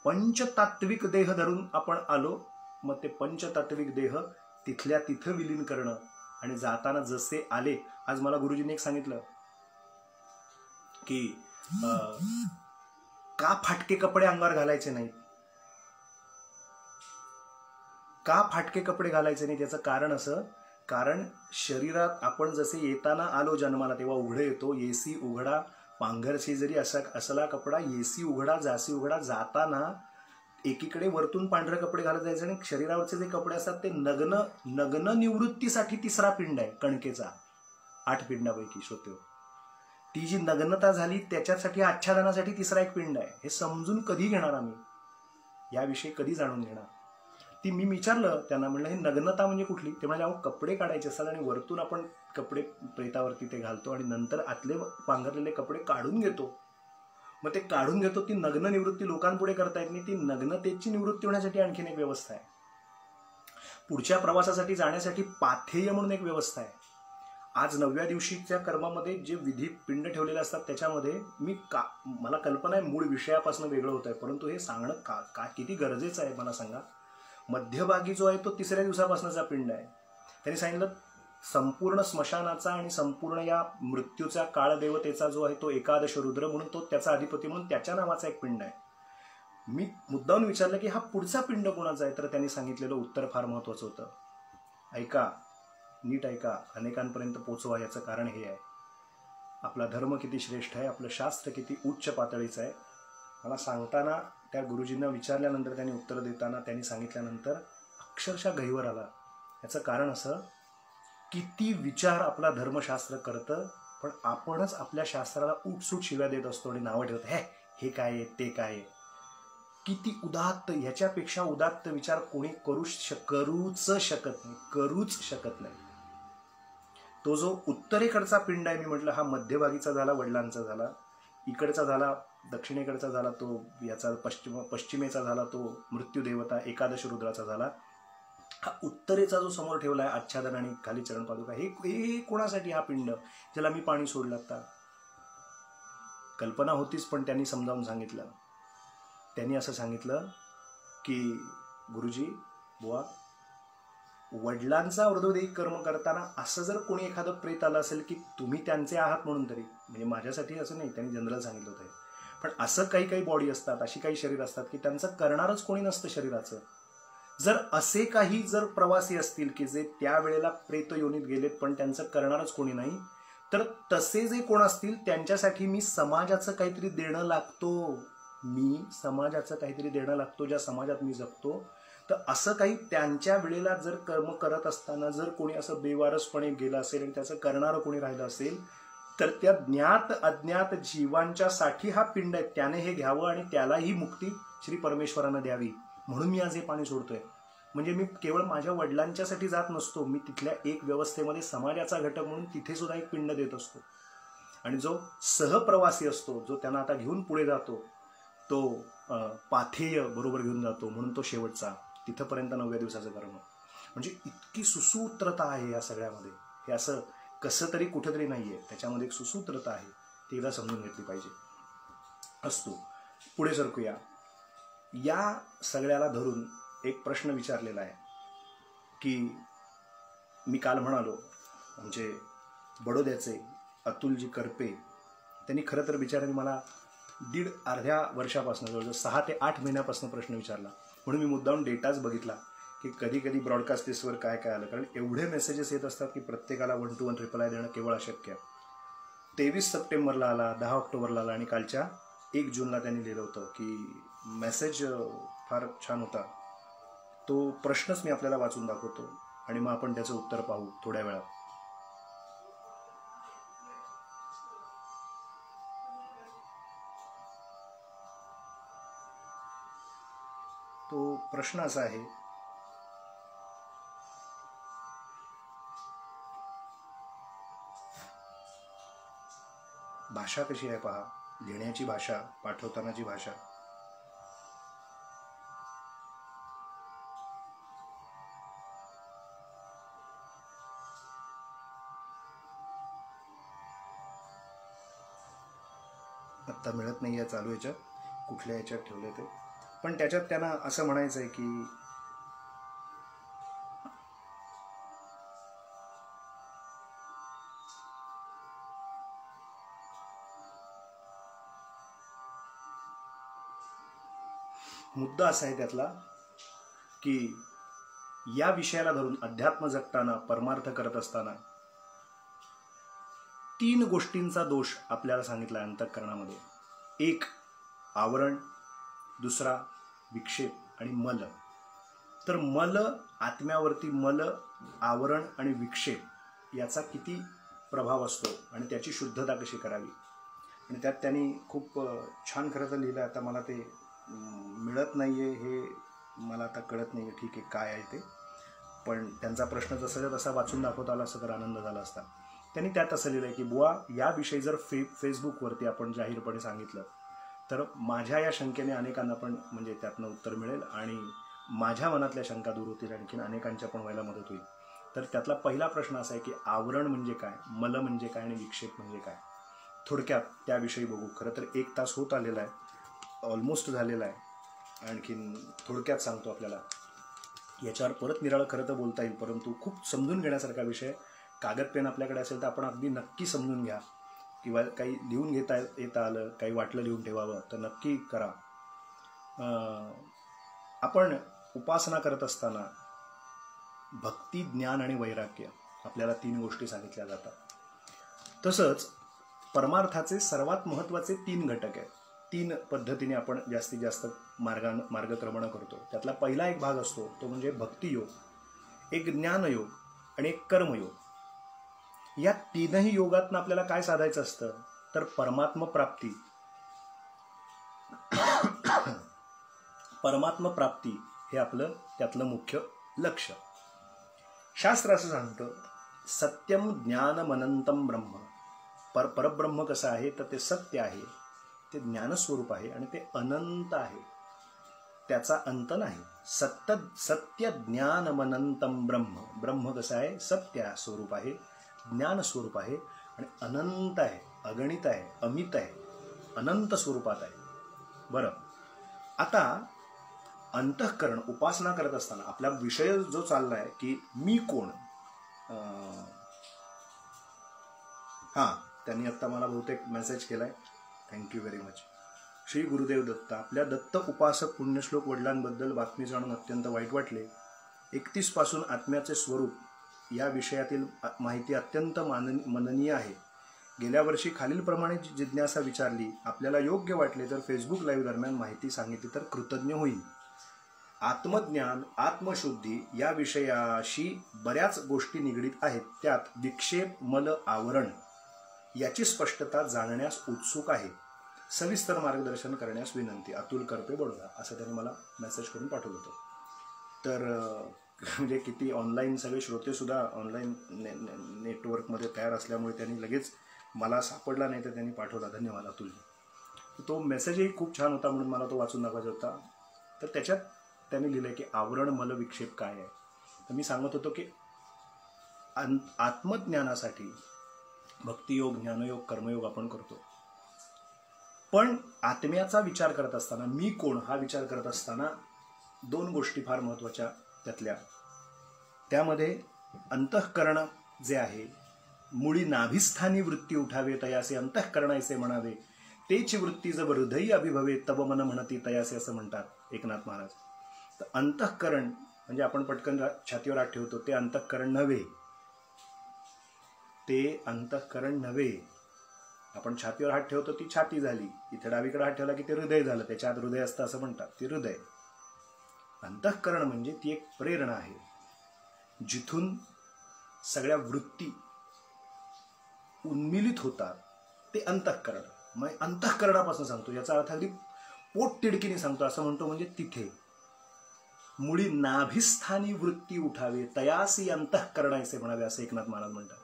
Speaker 2: पंचतात्विक देह धरून आपण आलो. मग ते पंचतात्विक देह तिथल्या तिथं विलीन करणं आणि जाताना जसे आले. आज मला गुरुजींनी एक सांगितलं की का फाटके कपडे अंगावर घालायचे नाहीत. का फाटके कपडे घालायचे नाही त्याचं कारण असं, कारण शरीरात आपण जसे येताना आलो जन्माला तेव्हा उघडे येतो, येसी उघडा, पांघरशी जरी असला कपडा, येसी उघडा, जासी उघडा. जाताना एकीकडे वरतून पांढरे कपडे घालत जायचे आणि शरीरावरचे जे कपडे असतात ते नग्न निवृत्तीसाठी 3रा पिंड आहे कणकेचा 8 पिंडापैकी. श्रोते, ती जी नग्नता झाली त्याच्यासाठी आच्छादनासाठी 3रा एक पिंड आहे. हे समजून कधी घेणार आम्ही, याविषयी कधी जाणून घेणार. ती मी विचारलं त्यांना, म्हणलं हे नग्नता म्हणजे कुठली. ते म्हणाले, अहो कपडे काढायचे असतात आणि वरतून आपण कपडे प्रेतावरती ते घालतो आणि नंतर आतले पांघरलेले कपडे काढून घेतो. मग ते काढून घेतो, ती नग्न निवृत्ती लोकांपुढे करता येत नाही. ती नग्नतेची निवृत्ती होण्यासाठी आणखीन एक व्यवस्था आहे. पुढच्या प्रवासासाठी जाण्यासाठी पाथेय म्हणून एक व्यवस्था आहे. आज 9व्या दिवशीच्या कर्मामध्ये जे विधी पिंड ठेवलेले असतात त्याच्यामध्ये मला कल्पना आहे मूळ विषयापासून वेगळं होत आहे, परंतु हे सांगणं का किती गरजेचं आहे मला सांगा. मध्यभागी जो आहे तो 3ऱ्या दिवसापासूनचा पिंड आहे. त्यांनी सांगितलं संपूर्ण स्मशानाचा आणि संपूर्ण या मृत्यूचा काळदेवतेचा जो आहे तो एकादश रुद्र म्हणून तो त्याचा अधिपती म्हणून त्याच्या नावाचा एक पिंड आहे. मी मुद्दामून विचारलं की हा पुढचा पिंड कोणाचा आहे, तर त्यांनी सांगितलेलं उत्तर फार महत्वाचं होतं. ऐका, नीट ऐका, अनेकांपर्यंत पोचवा. याचं कारण हे आहे, आपला धर्म किती श्रेष्ठ आहे, आपलं शास्त्र किती उच्च पातळीचं आहे. मला सांगताना त्या गुरुजींना विचारल्यानंतर त्यांनी उत्तर देताना त्यांनी सांगितल्यानंतर अक्षरशः गहिवर आला. याचं कारण असं, किती विचार आपला धर्मशास्त्र करतं, पण आपणच आपल्या शास्त्राला उठसूट शिव्या देत असतो आणि नावं ठेवतो, हे काय आहे, ते काय आहे. किती उदात्त, ह्याच्यापेक्षा उदात्त विचार कोणी करूच शकत नाही. तो जो उत्तरेकडचा पिंड आहे, मी म्हटलं हा मध्यभागीचा झाला, वडिलांचा झाला, इकडचा झाला, दक्षिणेकडचा झाला तो याचा, पश्चिमेचा झाला तो मृत्यूदेवता एकादश रुद्राचा झाला. हा उत्तरेचा जो समोर ठेवला आहे आच्छादन आणि खाली चरणपादुका, हे कोणासाठी हा पिंड, ज्याला मी पाणी सोडलं. आता कल्पना होतीच, पण त्यांनी समजावून सांगितलं. त्यांनी असं सांगितलं की गुरुजी बुवा, वडिलांचा अर्धोदैहिक कर्म करताना असं जर कोणी एखादं प्रेत आलं असेल की तुम्ही त्यांचे आहात म्हणून, तरी म्हणजे माझ्यासाठी असं नाही, त्यांनी जनरल सांगितलं होतं, पण असं काही बॉडी असतात, अशी काही शरीर असतात की त्यांचं करणारच कोणी नसतं शरीराचं. जर असे काही प्रवासी असतील की जे त्यावेळेला प्रेत योनीत गेलेत पण त्यांचं करणारच कोणी नाही, तर तसे जे कोण असतील त्यांच्यासाठी मी समाजाचं काहीतरी देणं लागतो. ज्या समाजात मी जगतो. तर असं काही त्यांच्या वेळेला जर कर्म करत असताना जर कोणी असं बेवारसपणे गेलं असेल आणि त्याचं करणारं कोणी राहिलं असेल, तर त्या ज्ञात अज्ञात जीवांच्या साठी हा पिंड आहे, त्याने हे घ्यावं आणि त्यालाही मुक्ती श्री परमेश्वरानं द्यावी. म्हणून मी आज हे पाणी सोडतोय. म्हणजे मी केवळ माझ्या वडिलांच्यासाठी जात नसतो, मी तिथल्या एक व्यवस्थेमध्ये समाजाचा घटक म्हणून तिथे सुद्धा एक पिंड देत असतो. आणि जो सहप्रवासी असतो, जो त्यांना आता घेऊन पुढे जातो, तो पाथेय बरोबर घेऊन जातो. म्हणून तो शेवटचा तिथपर्यंत 9व्या दिवसाचं कर्म. म्हणजे इतकी सुसूत्रता आहे या सगळ्यामध्ये. हे असं कसं तरी कुठेतरी नाहीये, त्याच्यामध्ये एक सुसूत्रता आहे, ती एकदा समजून घेतली पाहिजे. असतो पुढे सरकूया. या सगळ्याला धरून एक प्रश्न विचारलेला आहे की मी काल म्हणालो, म्हणजे बडोद्याचे अतुलजी करपे, त्यांनी खरं तर बिचाऱ्यांनी मला अर्ध्या वर्षापासून जवळजवळ 6 ते 8 महिन्यापासून प्रश्न विचारला. म्हणून मी मुद्दाम डेटाच बघितला की कधी कधी ब्रॉडकास्ट लिस्टवर काय काय आलं, कारण एवढे मेसेजेस येत असतात की प्रत्येकाला 1 to 1 रिप्लाय देणं केवळ अशक्य आहे. 23 सप्टेंबरला आला, 10 ऑक्टोबरला आला आणि कालच्या 1 जूनला त्यांनी लिहिलं होतं की मेसेज फार छान होता. तो प्रश्नच मी आपल्याला वाचून दाखवतो आणि मग आपण त्याचं उत्तर पाहू थोड्या वेळात. तो प्रश्न असा आहे, भाषा कशी आहे पहा, लिहिण्याची भाषा, पाठवतानाची भाषा. आत्ता मिळत नाही आहे चालू याच्यात, कुठल्या याच्यात ठेवले ते. पण त्याच्यात त्यांना असं म्हणायचं आहे की मुद्दा असा आहे त्यातला की या विषयाला धरून अध्यात्म जगताना, परमार्थ करत असताना 3 गोष्टींचा दोष आपल्याला सांगितला अंतःकरणामध्ये. 1 आवरण, दुसरा विक्षेप आणि मल. तर मल, आत्म्यावरती मल, आवरण आणि विक्षेप याचा किती प्रभाव असतो आणि त्याची शुद्धता कशी करावी. आणि त्यात त्यांनी खूप छान खरं तर लिहिलं. आता मला ते मिळत नाही आहे, हे मला आता कळत नाही आहे ठीक आहे काय आहे ते, पण त्यांचा प्रश्न जसा तसा वाचून दाखवता आला असं तर आनंद झाला असता. त्यांनी त्यात असं लिहिलं आहे की बुवा, याविषयी जर फेसबुकवरती आपण जाहीरपणे सांगितलं तर माझ्या या शंकेने अनेकांना पण म्हणजे त्यातनं उत्तर मिळेल आणि माझ्या मनातल्या शंका दूर होतील, आणखीन अनेकांच्या पण व्हायला मदत होईल. तर त्यातला पहिला प्रश्न असा आहे की आवरण म्हणजे काय, मल म्हणजे काय आणि विक्षेप म्हणजे काय. थोडक्यात त्याविषयी बघू. खरं तर 1 तास होत आलेला आहे, ऑलमोस्ट झालेला आहे. आणखीन थोडक्यात सांगतो आपल्याला. याच्यावर परत निराळं खरं तर बोलता येईल, परंतु खूप समजून घेण्यासारखा विषय. कागद पेन आपल्याकडे असेल तर आपण अगदी नक्की समजून घ्या, किंवा काही लिहून येता आलं, काही वाटलं लिहून ठेवावं तर नक्की करा. आपण उपासना करत असताना भक्ती, ज्ञान आणि वैराग्य आपल्याला 3 गोष्टी सांगितल्या जातात. तसंच परमार्थाचे सर्वात महत्त्वाचे 3 घटक आहेत. 3 पद्धतीने आपण जास्तीत जास्त मार्गक्रमण करतो. त्यातला पहिला एक भाग असतो तो म्हणजे भक्तियोग, एक ज्ञानयोग आणि एक कर्मयोग. या 3ही योगातनं आपल्याला काय साधायचं असतं तर परमात्म प्राप्ती. परमात्म प्राप्ती हे आपलं त्यातलं मुख्य लक्ष. शास्त्र असं सांगतं, सत्यम ज्ञानमनंतम ब्रह्म. परब्रह्म कसं आहे तर ते सत्य आहे, ते ज्ञानस्वरूप आहे आणि ते अनंत आहे, त्याचा अंत नाही. सत्य ज्ञानमनंतम ब्रह्म. ब्रह्म कसं आहे, सत्य स्वरूप आहे, ज्ञान स्वरूप आहे आणि अनंत आहे, अगणित आहे, अमित आहे, अनंत स्वरूपात आहे. बरं, आता अंतःकरण उपासना करत असताना आपला विषय जो चाललाय की मी कोण. हां, त्यांनी आत्ता मला बहुतेक मेसेज केलाय, thank you very much. Shri Gurudev Datta. आपल्या दत्त उपासक पुण्यश्लोक वडिलांबद्दल बातमी जाणून अत्यंत वाईट वाटले. 31 पासून आत्म्याचे स्वरूप या विषयातील माहिती अत्यंत मननीय आहे. गेल्या वर्षी खालीलप्रमाणे जिज्ञासा विचारली. आपल्याला योग्य वाटले तर फेसबुक लाईव्ह दरम्यान माहिती सांगितली तर कृतज्ञ होईल. आत्मज्ञान, आत्मशुद्धी या विषयाशी बऱ्याच गोष्टी निगडीत आहेत. त्यात विक्षेप, मल, आवरण याची स्पष्टता जाणण्यास उत्सुक आहे. सविस्तर मार्गदर्शन करण्यास विनंती. अतुल करपे, बडोदा. असं त्यांनी मला मेसेज करून पाठवलं होतं. तर म्हणजे किती ऑनलाईन सगळे श्रोते सुद्धा ऑनलाईन नेटवर्कमध्ये तयार असल्यामुळे त्यांनी लगेच मला सापडला नाही तर त्यांनी पाठवला. धन्यवाद अतुल. तो मेसेजही खूप छान होता म्हणून मला तो वाचून दाखवायचा होता. तर त्याच्यात त्यांनी लिहिलं की आवरण, मल, विक्षेप काय आहे. तर मी सांगत होतो की आत्मज्ञानासाठी भक्तियोग, ज्ञानयोग, कर्मयोग आपण करतो. पण आत्म्याचा विचार करत असताना, मी कोण हा विचार करत असताना 2 गोष्टी फार महत्त्वाच्या त्यातल्या. त्यामध्ये अंतःकरण जे आहे, मुळी नाभिस्थानी वृत्ती उठावे तयासे अंतःकरणायसे म्हणावे, तेची वृत्ती जब हृदयी अभिभवे तब मन म्हणती तयासे, असं म्हणतात एकनाथ महाराज. तर अंतःकरण म्हणजे आपण पटकन छातीवर हात ठेवतो ते अंतःकरण नव्हे. ते अंतःकरण नव्हे. आपण छातीवर हात ठेवतो ती छाती झाली. इथे डावीकडे हात ठेवला की ते हृदय झालं. त्याच्या आत हृदय असतं असं म्हणतात. ते हृदय. अंतःकरण म्हणजे ती एक प्रेरणा आहे जिथून सगळ्या वृत्ती उन्मिलित होतात. ते अंतःकरण. मग अंतःकरणापासून सांगतो याचा अर्थ अगदी पोट तिडकीने सांगतो. असं म्हणतो म्हणजे तिथे मुळी नाभिस्थानी वृत्ती उठावे तयासी अंतःकरणायचे म्हणावे, असं एकनाथ महाराज म्हणतात.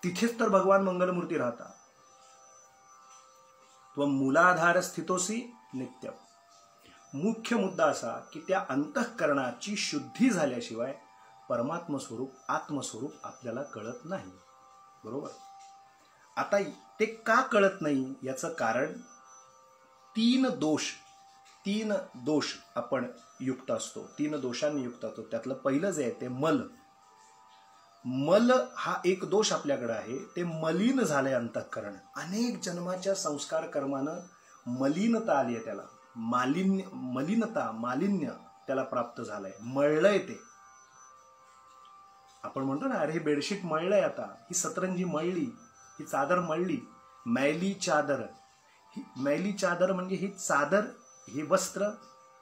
Speaker 2: तिथेच तर भगवान मंगलमूर्ती राहतात. त्वं मूलाधार स्थितोसी नित्यम. मुख्य मुद्दा असा की त्या अंतःकरणाची शुद्धी झाल्याशिवाय परमात्म स्वरूप, आत्मस्वरूप आपल्याला कळत नाही. बरोबर. आता ते का कळत नाही याचं कारण 3 दोष आपण युक्त असतो. 3 दोषांनी युक्त असतो. त्यातलं पहिलं जे आहे ते मल हा एक दोष आपल्याकडे आहे. ते मलिन झालंय अंतःकरण. अनेक जन्माच्या संस्कार कर्मानं मलिनता आली आहे. त्याला मालिन्य त्याला प्राप्त झालंय. मळलंय ते. आपण म्हणतो ना, अरे हे बेडशीट मळलंय, आता ही सतरंजी मळली, ही चादर मळली. मैली चादर. ही मैली चादर म्हणजे ही चादर, ही वस्त्र,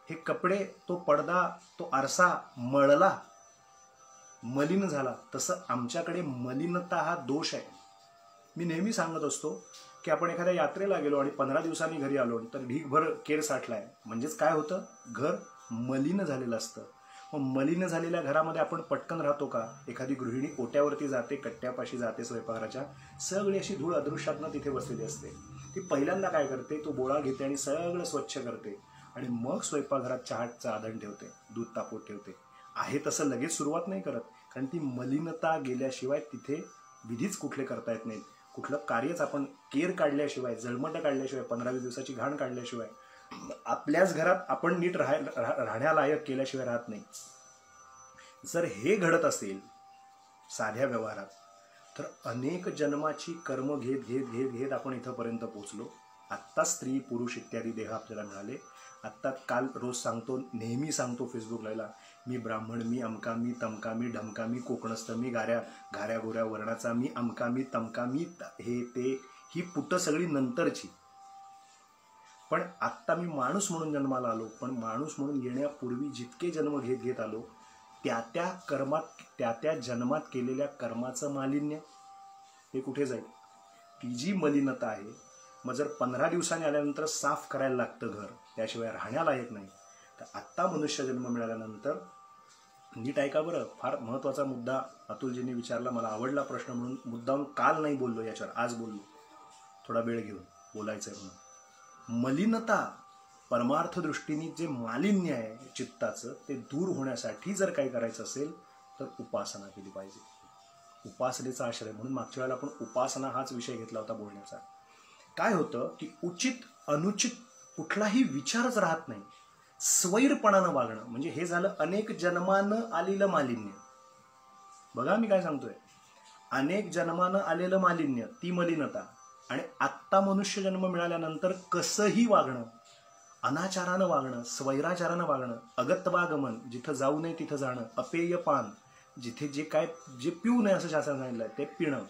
Speaker 2: हे कपडे, तो पडदा, तो आरसा मळला, मलिन झाला. तसं आमच्याकडे मलिनता हा दोष आहे. मी नेहमी सांगत असतो की आपण एखाद्या यात्रेला गेलो आणि 15 दिवसांनी घरी आलो तर ढीगभर केर साठलाय, म्हणजेच काय होतं, घर मलिन झालेलं असतं. मग मलिन झालेल्या घरामध्ये आपण पटकन राहतो का? एखादी गृहिणी ओट्यावरती जाते, कट्ट्यापाशी जाते स्वयंपाकघराच्या, सगळी अशी धूळ अदृश्यातनं तिथे बसलेली असते. ती पहिल्यांदा काय करते, तो बोळा घेते आणि सगळं स्वच्छ करते आणि मग स्वयंपाकघरात चहाचं आधण ठेवते, दूध तापवत ठेवते. आहे तसं लगेच सुरुवात नाही करत, कारण ती मलिनता गेल्याशिवाय तिथे विधीच कुठले करता येत नाहीत. कुठलं कार्यच आपण केर काढल्याशिवाय, जळमट काढल्याशिवाय, 15-20 दिवसाची घाण काढल्याशिवाय, आपल्याच घरात आपण नीट राहण्यालायक केल्याशिवाय राहत नाही. जर हे घडत असेल साध्या व्यवहारात, तर अनेक जन्माची कर्म घेत घेत घेत घेत आपण इथंपर्यंत पोहोचलो. आत्ता स्त्री पुरुष इत्यादी देह आपल्याला मिळाले. आत्ता काल रोज सांगतो, नेहमी सांगतो फेसबुक लाईव्हला, मी ब्राह्मण, मी अमका, मी तमका, मी ढमका, मी कोकणस्थ, मी घाऱ्या गोऱ्या वर्णाचा, मी अमका, मी तमका, मी हे ते, ही पुटं सगळी नंतरची. पण आत्ता मी माणूस म्हणून जन्माला आलो. पण माणूस म्हणून येण्यापूर्वी जितके जन्म घेत घेत आलो त्या त्या जन्मात केलेल्या कर्माचं मालिन्य हे कुठे जाईल? ती जी मलिनता आहे. मग जर 15 दिवसांनी आल्यानंतर साफ करायला लागतं घर, त्याशिवाय राहण्याला येत नाही. तर आत्ता मनुष्य जन्म मिळाल्यानंतर नीट ऐका बरं, फार महत्त्वाचा मुद्दा अतुलजींनी विचारला, मला आवडला प्रश्न म्हणून मुद्दाम काल नाही बोललो याच्यावर, आज बोललो, थोडा वेळ घेऊन बोलायचं आहे म्हणून. मलिनता परमार्थ दृष्टीने जे मालिन्य आहे चित्ताचं, ते दूर होण्यासाठी जर काही करायचं असेल तर उपासना केली पाहिजे. उपासनेचा आश्रय म्हणून मागच्या वेळेला आपण उपासना हाच विषय घेतला होता बोलण्याचा. काय होतं की उचित अनुचित कुठलाही विचारच राहत नाही. स्वैरपणानं वागणं म्हणजे हे झालं अनेक जन्मानं आलेलं मालिन्य. बघा मी काय सांगतोय, अनेक जन्मानं आलेलं मालिन्य, ती मलिनता. आणि आत्ता मनुष्य जन्म मिळाल्यानंतर कसंही वागणं, अनाचारानं वागणं, स्वैराचारानं वागणं, अगत्वागमन, जिथं जाऊ नये तिथं जाणं, अपेयपान, जिथे जे पिऊ नये असं शास्त्रानं सांगितलंय ते पिणं,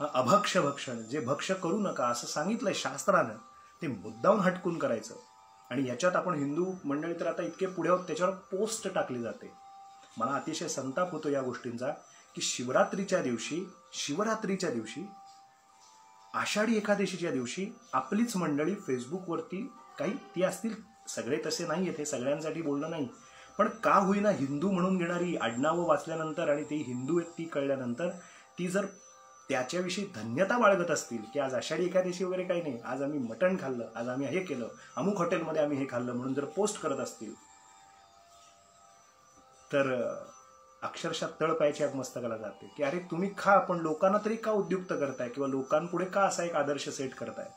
Speaker 2: अभक्ष भक्षण, जे भक्ष करू नका असं सांगितलंय शास्त्रानं, ते मुद्दाम हटकून करायचं. आणि याच्यात आपण हिंदू मंडळी तर आता इतके पुढे आहोत, त्याच्यावर पोस्ट टाकली जाते. मला अतिशय संताप होतो या गोष्टींचा की शिवरात्रीच्या दिवशी आषाढी एकादशीच्या दिवशी आपलीच मंडळी फेसबुकवरती, काही ती असतील, सगळे तसे नाही, हे सगळ्यांसाठी बोलणं नाही, पण का होईना हिंदू म्हणून घेणारी आडनावं वाचल्यानंतर आणि ती हिंदू व्यक्ती कळल्यानंतर ती जर त्याच्याविषयी धन्यता बाळगत असतील की आज आषाढी एकादशी वगैरे काही नाही, आज आम्ही मटण खाल्लं, आज आम्ही हे केलं, अमुक हॉटेलमध्ये आम्ही हे खाल्लं म्हणून जर पोस्ट करत असतील तर अक्षरशः तळपायाची आग मस्तकाला जाते की अरे तुम्ही खा, पण लोकांना तरी का उद्युक्त करताय किंवा लोकांपुढे का असा एक आदर्श सेट करताय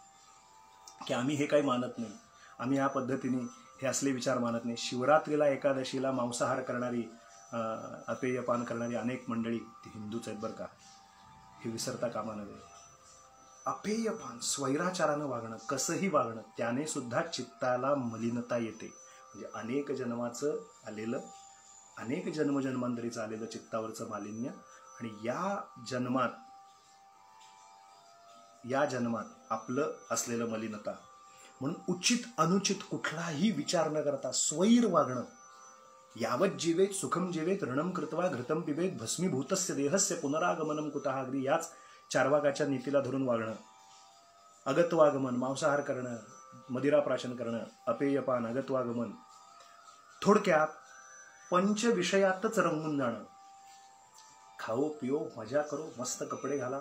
Speaker 2: की आम्ही हे काही मानत नाही, आम्ही या पद्धतीने हे असले विचार मानत नाही. शिवरात्रीला एकादशीला मांसाहार करणारी, अपेयपान करणारी अनेक मंडळी ती हिंदूच आहेत बरं का, हे विसरता कामा नये. अपेयपान, स्वैराचारानं वागणं, कसंही वागणं, त्याने सुद्धा चित्ताला मलिनता येते. म्हणजे अनेक जन्माचं आलेलं, अनेक जन्मजन्मांतरीचं आलेलं चित्तावरचं मालिन्य आणि या जन्मात आपलं असलेलं मलिनता. म्हणून उचित अनुचित कुठलाही विचार न करता स्वैर वागणं. यावत जीवेत सुखम जीवेत ऋणम कृत्वा घृतम पिबेत भस्मीभूतस्य देहस्य पुनरागमनम कुतः. अगदी याच चार्वाकाच्या नीतीला धरून वागणं. अगत्वागमन, मांसाहार करणं, मदिराप्राशन करणं, अपेयपान, अगत्वागमन, थोडक्यात पंच विषयातच रंगून जाणं. खाओ पिओ, मजा करो, मस्त कपडे घाला,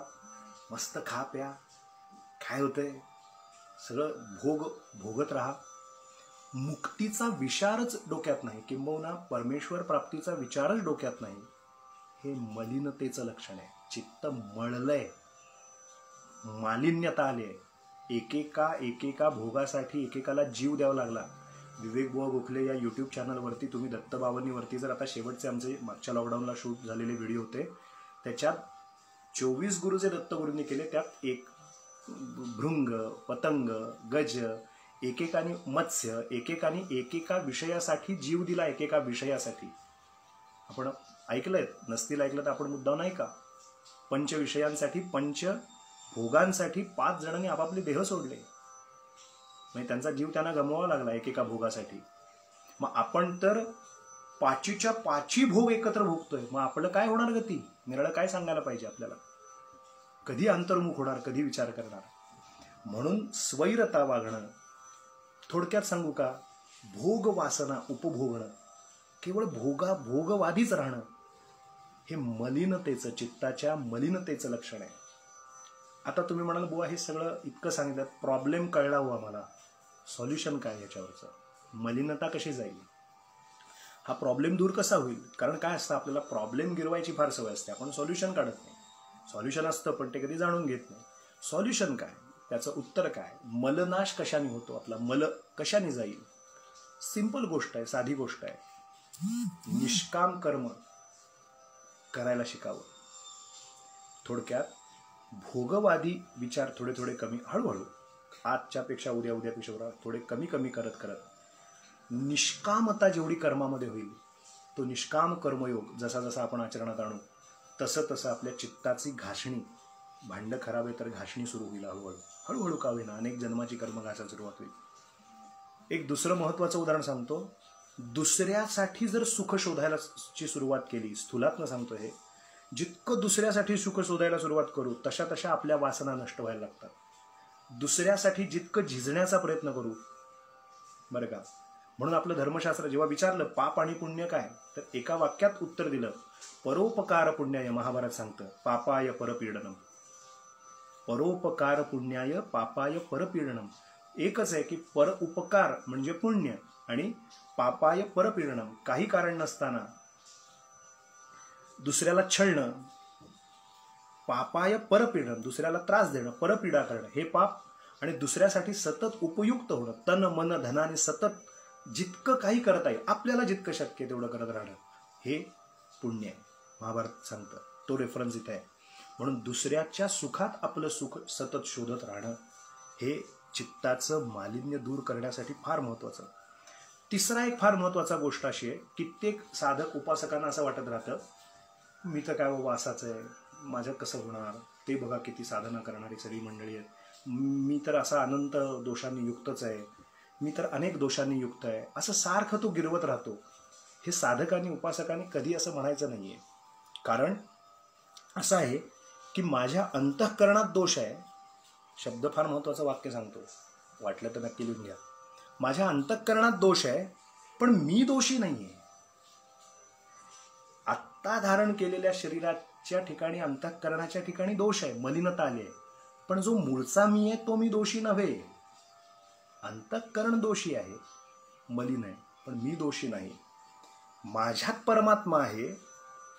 Speaker 2: मस्त खा प्या, काय होतंय सगळं भोगत राहा. मुक्तीचा विचारच डोक्यात नाही, किंबहुना परमेश्वर प्राप्तीचा विचारच डोक्यात नाही, हे मलिनतेचं लक्षण आहे. चित्त मळलंय, मालिन्यता आली आहे. एकेका भोगासाठी एकेकाला जीव द्यावा लागला. विवेक बुवा गोखले या यूट्यूब चॅनलवरती तुम्ही दत्तबाबांनीवरती जर आता शेवटचे आमचे मागच्या लॉकडाऊनला शूट झालेले व्हिडिओ होते, त्याच्यात 24 गुरु जे दत्तगुरूंनी केले त्यात एक भृंग, पतंग, गज, एकेकाने मत्स्य, एकेकाने एकेका विषयासाठी जीव दिला. एकेका विषयासाठी आपण ऐकलंय, नसतील ऐकलं तर आपण मुद्दा नाही का, पंच विषयांसाठी, पंच भोगांसाठी 5 जणांनी आपापले देह सोडले. म्हणजे त्यांचा जीव त्यांना गमवावा लागला एकेका भोगासाठी. मग आपण तर 5च्या 5 भोग एकत्र भोगतोय. मग आपलं काय होणार गती? निराळं काय सांगायला पाहिजे आपल्याला? कधी अंतर्मुख होणार, कधी विचार करणार? म्हणून स्वैरता वागणं, थोडक्यात सांगू का, भोग वासना उपभोगणं, केवळ भोगवादीच राहणं, हे मलिनतेचं, चित्ताच्या मलिनतेचं लक्षण आहे. आता तुम्ही म्हणाल बुवा हे सगळं इतकं सांगितलं, प्रॉब्लेम कळला हो आम्हाला, सॉल्युशन काय याच्यावरचं? मलिनता कशी जाईल? हा प्रॉब्लेम दूर कसा होईल? कारण काय असतं, आपल्याला प्रॉब्लेम गिरवायची फार सवय असते, आपण सॉल्युशन काढत नाही. सॉल्युशन असतं पण ते कधी जाणून घेत नाही. सॉल्युशन काय, त्याचं उत्तर काय? मलनाश कशाने होतो, आपला मल कशाने जाईल? सिंपल गोष्ट आहे, साधी गोष्ट आहे. निष्काम कर्म करायला शिकावं. थोडक्यात भोगवादी विचार थोडे थोडे कमी, हळूहळू, आजच्यापेक्षा उद्यापेक्षा थोडे कमी करत निष्कामता जेवढी कर्मामध्ये होईल, तो निष्काम कर्मयोग जसा जसा आपण आचरणात आणू तसं तसं आपल्या चित्ताची घासणी, भांड खराब आहे तर घासणी सुरू होईल. हळूहळू का होईना अनेक जन्माची कर्म घासायला सुरुवात होईल. एक दुसरं महत्वाचं उदाहरण सांगतो. दुसऱ्यासाठी जर सुख शोधायची सुरुवात केली, स्थूलातनं सांगतो हे, जितकं दुसऱ्यासाठी सुख शोधायला सुरुवात करू तशा तशा आपल्या वासना नष्ट व्हायला लागतात. दुसऱ्यासाठी जितकं झिजण्याचा प्रयत्न करू, बरं का, म्हणून आपलं धर्मशास्त्र जेव्हा विचारलं पाप आणि पुण्य काय, तर एका वाक्यात उत्तर दिलं, परोपकार पुण्याय. महाभारत सांगतं पापाय परपीडनम. परोपकार पुण्याय पापाय परपीडनम. एकच आहे की पर उपकार म्हणजे पुण्य आणि पापाय परपीडनम, काही कारण नसताना दुसऱ्याला छळणं, पापाय परपीडन, दुसऱ्याला त्रास देणं, परपीडा करणं, हे पाप. आणि दुसऱ्यासाठी सतत उपयुक्त होणं, तन मन धनाने सतत जितकं काही करता येईल, आपल्याला जितकं शक्य तेवढं करत राहणं, हे पुण्य आहे. महाभारत सांगतं, तो रेफरन्स इथे आहे. म्हणून दुसऱ्याच्या सुखात आपलं सुख सतत शोधत राहणं हे चित्ताचं मालिन्य दूर करण्यासाठी फार महत्त्वाचं. तिसरा एक फार महत्त्वाचा गोष्ट अशी आहे, कित्येक साधक उपासकांना असं वाटत राहतं, मी तर काय बाबा असाच आहे, माझं कसं होणार, ते बघा किती साधना करणारी सगळी मंडळी आहेत, मी तर असा अनंत दोषांनी युक्तच आहे, मी तर अनेक दोषांनी युक्त आहे, असं सारखं तो गिरवत राहतो. हे साधकांनी उपासकांनी कधी असं म्हणायचं नाहीये. कारण असं आहे की माझ्या अंतःकरणात दोष आहे. शब्द फार महत्त्वाचं वाक्य सांगतो, वाटलं तर नक्की लिहून घ्या. माझ्या अंतःकरणात दोष आहे, पण मी दोषी नाहीये. आत्ता धारण केलेल्या शरीराच्या ठिकाणी अंतःकरणाच्या ठिकाणी दोष आहे, मलिनता आली आहे, पण जो मूळचा मी आहे तो मी दोषी नव्हे. अंतःकरण दोषी आहे, मलिन आहे, पण मी दोषी नाही. माझ्यात परमात्मा आहे,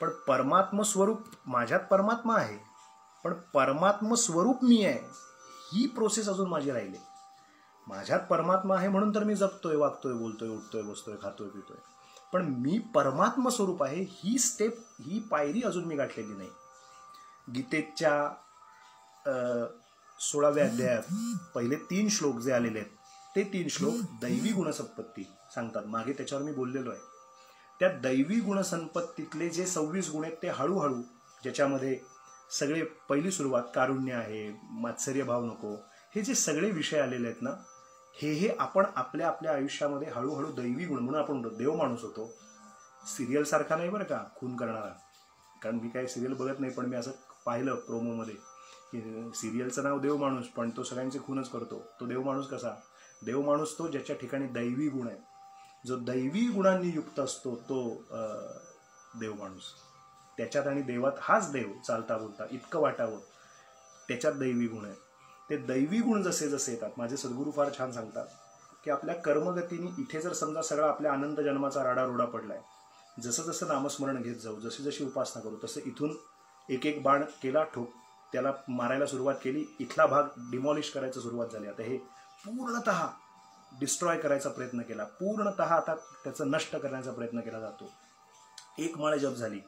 Speaker 2: पण परमात्म स्वरूप माझ्यात परमात्मा आहे, पण परमात्म स्वरूप मी आहे. ही प्रोसेस अजून माझी राहिली. माझ्यात परमात्मा आहे म्हणून तर मी जगतोय, वागतोय, बोलतोय, उठतोय, बसतोय, खातोय, पितोय, पण मी परमात्म स्वरूप आहे. ही स्टेप, ही पायरी अजून मी गाठलेली नाही. गीतेच्या 16व्या अध्यायात पहिले 3 श्लोक जे आलेले आहेत, ते 3 श्लोक दैवी गुणसंपत्ती सांगतात. मागे त्याच्यावर मी बोललेलो आहे. त्या दैवी गुणसंपत्तीतले जे 26 गुण आहेत ते हळूहळू, ज्याच्यामध्ये सगळे पहिली सुरुवात कारुण्य आहे, मात्सर्य भाव नको, हे जे सगळे विषय आलेले आहेत ना, हे आपण आपल्या आपल्या आयुष्यामध्ये हळूहळू दैवी गुण, म्हणून आपण देव माणूस होतो. सिरियल सारखा नाही बरं का खून करणारा, कारण मी काही सिरियल बघत नाही, पण मी असं पाहिलं प्रोमोमध्ये की सिरियलचं नाव देव माणूस, पण तो सगळ्यांचे खूनच करतो. तो देव माणूस कसा? देव माणूस तो ज्याच्या ठिकाणी दैवी गुण आहे. जो दैवी गुणांनी युक्त असतो तो देव माणूस. त्याच्यात आणि देवात हाच देव चालता बोलता इतकं वाटावं, त्याच्यात दैवी गुण आहे. ते दैवी गुण जसे जसे येतात, माझे सद्गुरू फार छान सांगतात की आपल्या कर्मगतीने इथे जर समजा सगळा आपल्या आनंद जन्माचा राडारोडा पडलाय, जसं जसं नामस्मरण घेत जाऊ, जशी जशी उपासना करू, तसं इथून एक एक बाण केला ठोक, त्याला मारायला सुरुवात केली, इथला भाग डिमॉलिश करायला सुरुवात झाली. आता हे पूर्णतः डिस्ट्रॉय करायचा प्रयत्न केला, पूर्णतः आता त्याचं नष्ट करण्याचा प्रयत्न केला जातो. एक माळ जप झाली,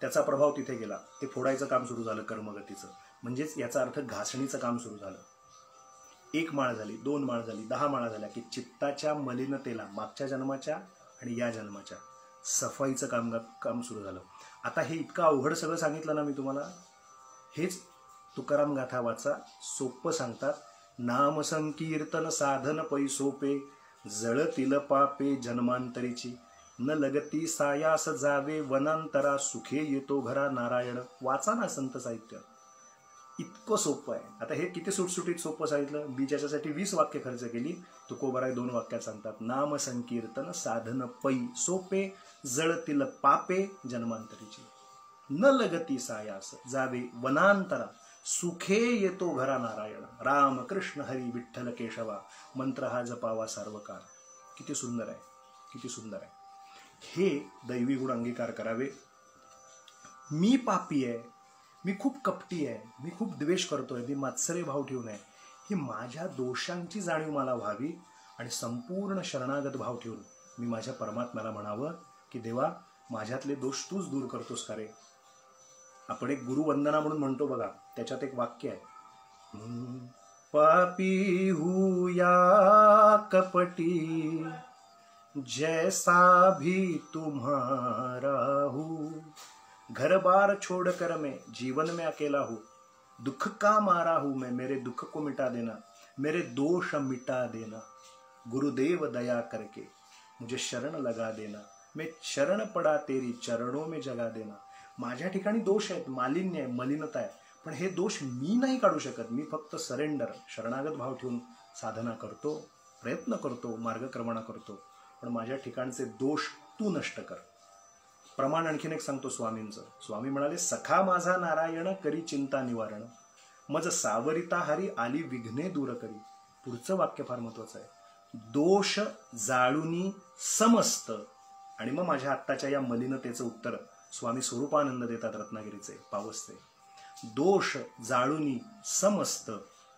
Speaker 2: त्याचा प्रभाव तिथे गेला, ते फोडायचं काम सुरू झालं कर्मगतीचं. म्हणजेच याचा अर्थ घासणीचं काम सुरू झालं. 1 माळ झाली, 2 माळ झाली, 10 माळा झाल्या की चित्ताच्या मलिनतेला, मागच्या जन्माच्या आणि या जन्माच्या सफाईचं काम सुरू झालं. आता हे इतकं अवघड सगळं सांगितलं ना मी तुम्हाला, हेच तुकाराम गाथा वाचा, सोपं सांगतात. नाम संकीर्तन साधन पै सोपे, जळतील पापे जन्मांतरीची, न लगती सायास जावे वनांतरा, सुखे येतो घरा नारायण. वाचा ना संत साहित्य, इतकं सोपं आहे. आता हे किती सुटसुटीत सोपं सांगितलं. मी ज्याच्यासाठी 20 वाक्य खर्च केली, तुकोबाराय 2 वाक्यात सांगतात. नाम संकीर्तन साधन पै सोपे, जळतील पापे जन्मांतरीची, न लगती सायास जावे वनांतरा, सुखे येतो घरा नारायण. राम कृष्ण हरी विठ्ठल केशवा, मंत्र हा जपावा सर्व काळ. किती सुंदर आहे, किती सुंदर आहे. हे दैवी गुण अंगीकार करावे. मी पापी आहे, मी खूप कपटी आहे, मी खूप द्वेष करतोय, मी मात्सर्य भाव ठेवून आहे, ही माझ्या दोषांची जाणीव मला व्हावी आणि संपूर्ण शरणागत भाव ठेवून मी माझ्या परमात्म्याला म्हणावं की देवा, माझ्यातले दोष तूच दूर करतोस का रे. आपण एक गुरुवंदना म्हणून म्हणतो बघा, त्याच्यात एक वाक्य आहे, पापी हूँ या कपटी जैसा भी तुम्हारा हूँ, घर बार छोड़ कर मैं जीवन में अकेला हूँ, दुख का मारा हूँ मैं, मेरे दुख को मिटा देना, मेरे दोष मिटा देना, गुरुदेव दया करके मुझे शरण लगा देना, मैं शरण पड़ा तेरी चरणों में जगा देना. माझ्या ठिकाणी दोष आहेत, मालिन्य आहे, मलिनता आहे, पण हे दोष मी नाही काढू शकत. मी फक्त सरेंडर, शरणागत भाव ठेवून साधना करतो, प्रयत्न करतो, मार्गक्रमणा करतो, पण माझ्या ठिकाणचे दोष तू नष्ट कर. प्रमाण आणखीन एक सांगतो स्वामींचं. स्वामी म्हणाले, सखा माझा नारायण करी चिंता निवारण, मज सावरिता हरी आली विघ्ने दूर करी. पुढचं वाक्य फार महत्वाचं आहे. दोष जाळुनी समस्त. आणि मग माझ्या आत्ताच्या या मलिनतेचं उत्तर स्वामी स्वरूपानंद देतात, रत्नागिरीचे पावसचे. दोष जाळुनी समस्त,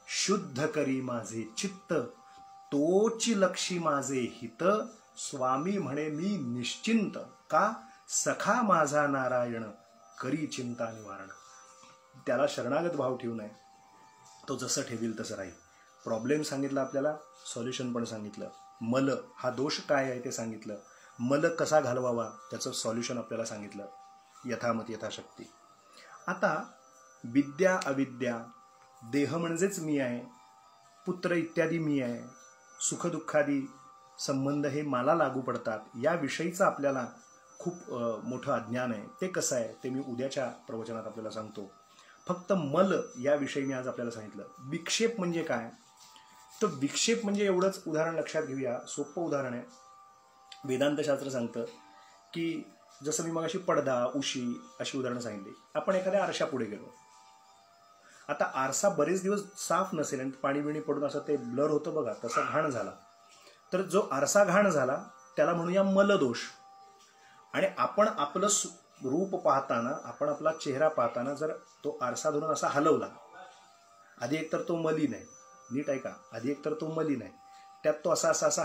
Speaker 2: शुद्ध करी माझे चित्त, तोची लक्षी माझे हित, स्वामी म्हणे मी निश्चिंत. का? सखा माझा नारायण करी चिंता निवारण. त्याला शरणागत भाव ठेवू नये. तो जसं ठेवील तसं राहील. प्रॉब्लेम सांगितलं आपल्याला, सॉल्युशन पण सांगितलं. मल हा दोष काय आहे ते सांगितलं. मल कसा घालवावा त्याचं सॉल्युशन आपल्याला सांगितलं, यथामत यथाशक्ती. आता विद्या अविद्या, देह म्हणजेच मी आहे, पुत्र इत्यादी मी आहे, सुखदुःखादी संबंध हे मला लागू पडतात, या विषयीचं आपल्याला खूप मोठं अज्ञान आहे. ते कसं आहे ते मी उद्याच्या प्रवचनात आपल्याला सांगतो. फक्त मल याविषयी मी आज आपल्याला सांगितलं. विक्षेप म्हणजे काय, तर विक्षेप म्हणजे एवढंच उदाहरण लक्षात घेऊया. सोपं उदाहरण आहे. वेदांतशास्त्र सांगतं की जसं मी मगाशी पडदा, उशी अशी उदाहरणं सांगितली. आपण एखाद्या आरशापुढे गेलो. आता आरसा बरेच दिवस साफ नसेल आणि पाणी बिणी पडून असं ते ब्लर होतं बघा, तसा घाण झाला. तर जो आरसा घाण झाला त्याला म्हणूया मलदोष. आणि आपण आपलं रूप पाहताना, आपण आपला चेहरा पाहताना जर तो आरसा धरून असा हलवला, आधी एकतर तो मलिन आहे, नीट ऐका, आधी एकतर तो मलिन आहे, त्यात तो असा असा असा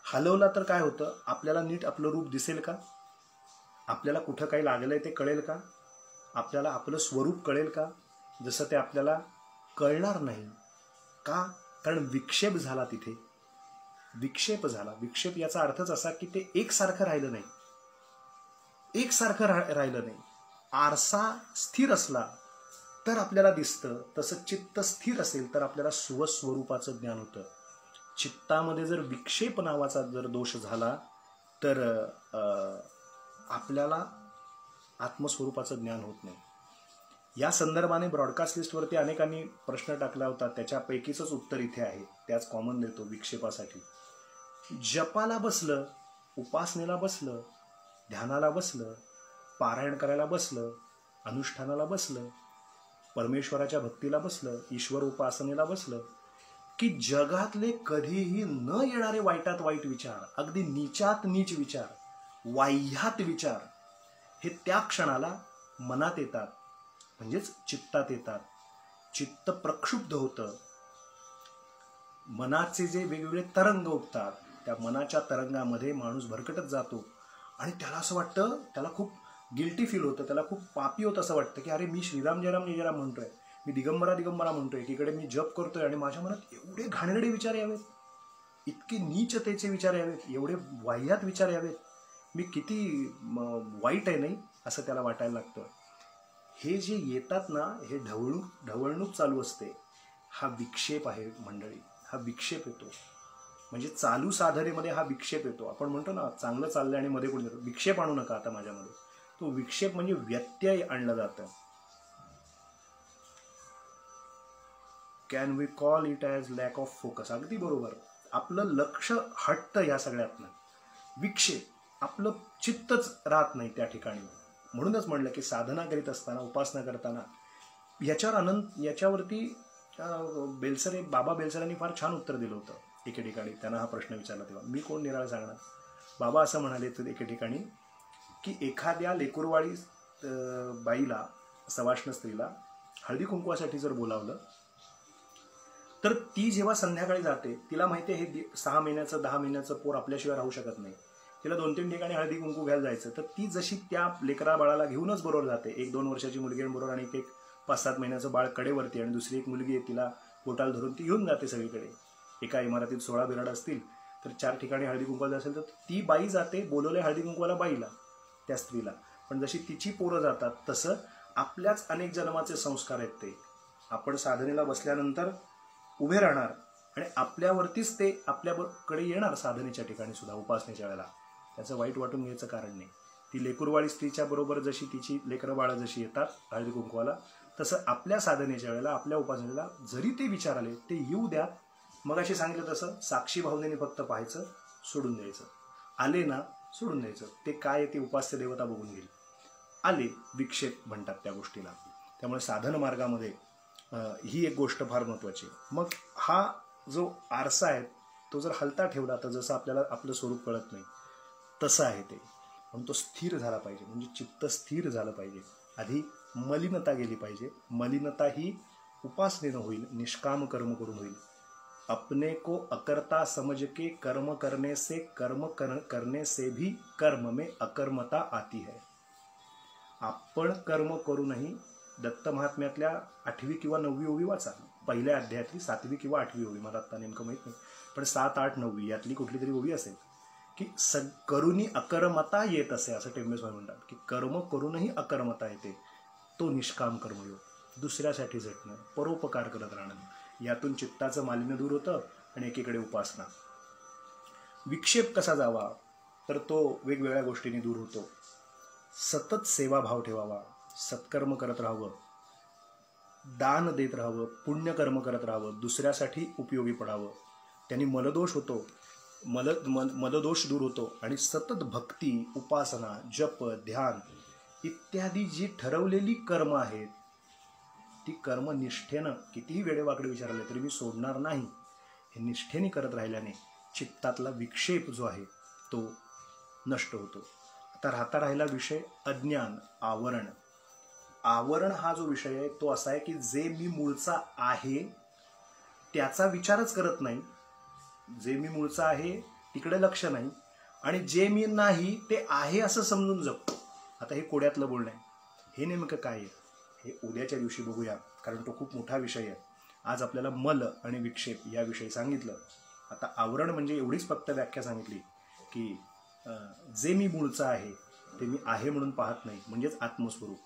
Speaker 2: हलवला तर काय होतं, आपल्याला नीट आपलं रूप दिसेल का, आपल्याला कुठं काही लागलंय ते कळेल का, आपल्याला आपलं स्वरूप कळेल का, जसं ते आपल्याला कळणार नाही. का, कारण विक्षेप झाला तिथे, विक्षेप झाला. विक्षेप याचा अर्थच असा की ते एकसारखं राहिलं नाही, एकसारखं राहिलं नाही. आरसा स्थिर असला तर आपल्याला दिसतं, तसं चित्त स्थिर असेल तर आपल्याला स्वस्वरूपाचं ज्ञान होतं. चित्तामध्ये जर विक्षेप नावाचा जर दोष झाला तर आपल्याला आत्मस्वरूपाचं ज्ञान होत नाही. या संदर्भाने ब्रॉडकास्ट लिस्टवरती अनेकांनी प्रश्न टाकला होता, त्याच्यापैकीच उत्तर इथे आहे, त्याच कॉमन देतो. विक्षेपासाठी जपाला बसलं, उपासनेला बसलं, ध्यानाला बसलं, पारायण करायला बसलं, अनुष्ठानाला बसलं, परमेश्वराच्या भक्तीला बसलं, ईश्वर उपासनेला बसलं की जगातले कधीही न येणारे वाईटात वाईट विचार, अगदी नीचात नीच विचार, वाह्यात विचार हे त्या क्षणाला मनात येतात, म्हणजेच चित्तात येतात. चित्त प्रक्षुब्ध होतं. मनाचे जे वेगवेगळे तरंग उठतात, त्या मनाच्या तरंगामध्ये माणूस भरकटत जातो आणि त्याला असं वाटतं, त्याला खूप गिल्टी फील होतं, त्याला खूप पापी होतं. असं वाटतं की अरे मी श्रीराम जयराम जयराम म्हणतोय, मी दिगंबरा दिगंबरा म्हणतोय, एकीकडे मी जप करतोय आणि माझ्या मनात एवढे घाणेरडे विचार यावेत, इतके नीचतेचे विचार यावेत, एवढे वाह्यात विचार यावेत, मी किती वाईट आहे नाही असं त्याला वाटायला लागतं. हे जे येतात ना, हे ढवळणूक चालू असते. हा विक्षेप आहे मंडळी, हा विक्षेप येतो. म्हणजे चालू साधनेमध्ये हा विक्षेप येतो. आपण म्हणतो ना चांगलं चाललंय आणि मध्ये कोणी विक्षेप आणू नका आता माझ्यामध्ये. तो विक्षेप म्हणजे व्यत्यय आणलं जातं. Can we call it as lack of focus. अगदी बरोबर. आपलं लक्ष हटतं या सगळ्यातनं. विक्षेप, आपलं चित्तच राहत नाही त्या ठिकाणी. म्हणूनच म्हणलं की साधना करीत असताना, उपासना करताना याच्यावरती बाबा बेलसरांनी फार छान उत्तर दिलं होतं. एके ठिकाणी त्यांना हा प्रश्न विचारला, तेव्हा मी कोण निराळ सांगणार. बाबा असं म्हणाले तर एके ठिकाणी की एखाद्या लेकुरवाळी बाईला, सवाष्ण स्त्रीला हळदी कुंकवासाठी जर बोलावलं तर ती जेव्हा संध्याकाळी जाते, तिला माहिती आहे हे 6 महिन्याचं 10 महिन्याचं पोर आपल्याशिवाय राहू शकत नाही, तिला 2-3 ठिकाणी हळदी कुंकू घ्यायला जायचं, तर ती जशी त्या लेकरा बाळाला घेऊनच बरोबर जाते, 1-2 वर्षाची मुलगी बरोबर आणि एक 5-7 महिन्याचं बाळ कडेवरती, आणि दुसरी एक मुलगी आहे तिला पोटाला धरून ती घेऊन जाते सगळीकडे. एका इमारतीत 16 बिराड असतील तर 4 ठिकाणी हळदी कुंकवाला असेल तर ती बाई जाते, बोलवले हळदी कुंकवाला बाईला, त्या स्त्रीला. पण जशी तिची पोरं जातात तसं आपल्याच अनेक जन्माचे संस्कार आहेत. ते आपण साधनेला बसल्यानंतर उभे राहणार आणि आपल्यावरतीच ते आपल्याकडे येणार साधनेच्या ठिकाणी सुद्धा, उपासनेच्या वेळेला. त्याचं वाईट वाटून घ्यायचं कारण नाही. ती लेकुरवाळी स्त्रीच्या बरोबर जशी तिची लेकरं बाळं जशी येतात हळदी कुंकवाला, तसं आपल्या साधनेच्या वेळेला, आपल्या उपासनेला जरी ते विचार आले ते येऊ द्या. मग अशी सांगितलं तसं साक्षी भावनेने फक्त पाहायचं, सोडून द्यायचं. आले ना सोडून द्यायचं. ते काय आहे ते उपास्य देवता बघून घेईल. आले, विक्षेप म्हणतात त्या गोष्टीला. त्यामुळे साधन मार्गामध्ये ही एक गोष्ट फार महत्त्वाची. मग हा जो आरसा आहे तो जर हलता ठेवला तर जसं आपल्याला आपलं स्वरूप कळत नाही तसं आहे ते. पण तो स्थिर झाला पाहिजे, म्हणजे चित्त स्थिर झालं पाहिजे. आधी मलिनता गेली पाहिजे. मलिनता ही उपासनेनं होईल, निष्काम कर्म करून होईल. अपने को अकर्ता समझ के कर्म करने से, कर्म करने से भी कर्म में अकर्मता आती है. आपण कर्म करूनही दत्त महात्म्यातल्या 8वी किंवा 9वी ओवी वाचा, पहिल्या अध्यायातली 7वी किंवा 8वी ओवी, मला आता नेमकं माहीत नाही, पण 7, 8, 9वी यातली कुठली तरी ओवी असेल की करुणी अकर्मता येत असे, असं टेंबे स्वामी म्हणतात की कर्म करूनही अकर्मता येते, तो निष्काम कर्मयोग, दुसऱ्यासाठी झटणं, परोपकार करत राहणं, यातून चित्ताचं मालिन्य दूर होतं आणि एकीकडे उपासना. विक्षेप कसा जावा, तर तो वेगवेगळ्या गोष्टींनी दूर होतो. सतत सेवाभाव ठेवावा, सत्कर्म करत राहावं, दान देत राहावं, पुण्यकर्म करत राहावं, दुसऱ्यासाठी उपयोगी पडावं, त्यांनी मलदोष होतो, मलदोष दूर होतो. आणि सतत भक्ती, उपासना, जप, ध्यान इत्यादी जी ठरवलेली कर्म आहेत ती कर्म निष्ठेनं, कितीही वेडेवाकडे विचारले तरी मी सोडणार नाही, हे निष्ठेने करत राहिल्याने चित्तातला विक्षेप जो आहे तो नष्ट होतो. आता राहिला विषय अज्ञान, आवरण. आवरण हा जो विषय आहे तो असा आहे की जे मी मूळचा आहे त्याचा विचारच करत नाही, जे मी मूळचा आहे तिकडे लक्ष नाही, आणि जे मी नाही ते आहे असं समजून जगतो. आता हे कोड्यातलं बोलणं आहे. हे नेमकं काय आहे हे उद्याच्या दिवशी बघूया, कारण तो खूप मोठा विषय आहे. आज आपल्याला मल आणि विक्षेप याविषयी सांगितलं. आता आवरण म्हणजे एवढीच फक्त व्याख्या सांगितली की जे मी मूळचा आहे ते मी आहे म्हणून पाहत नाही, म्हणजेच आत्मस्वरूप,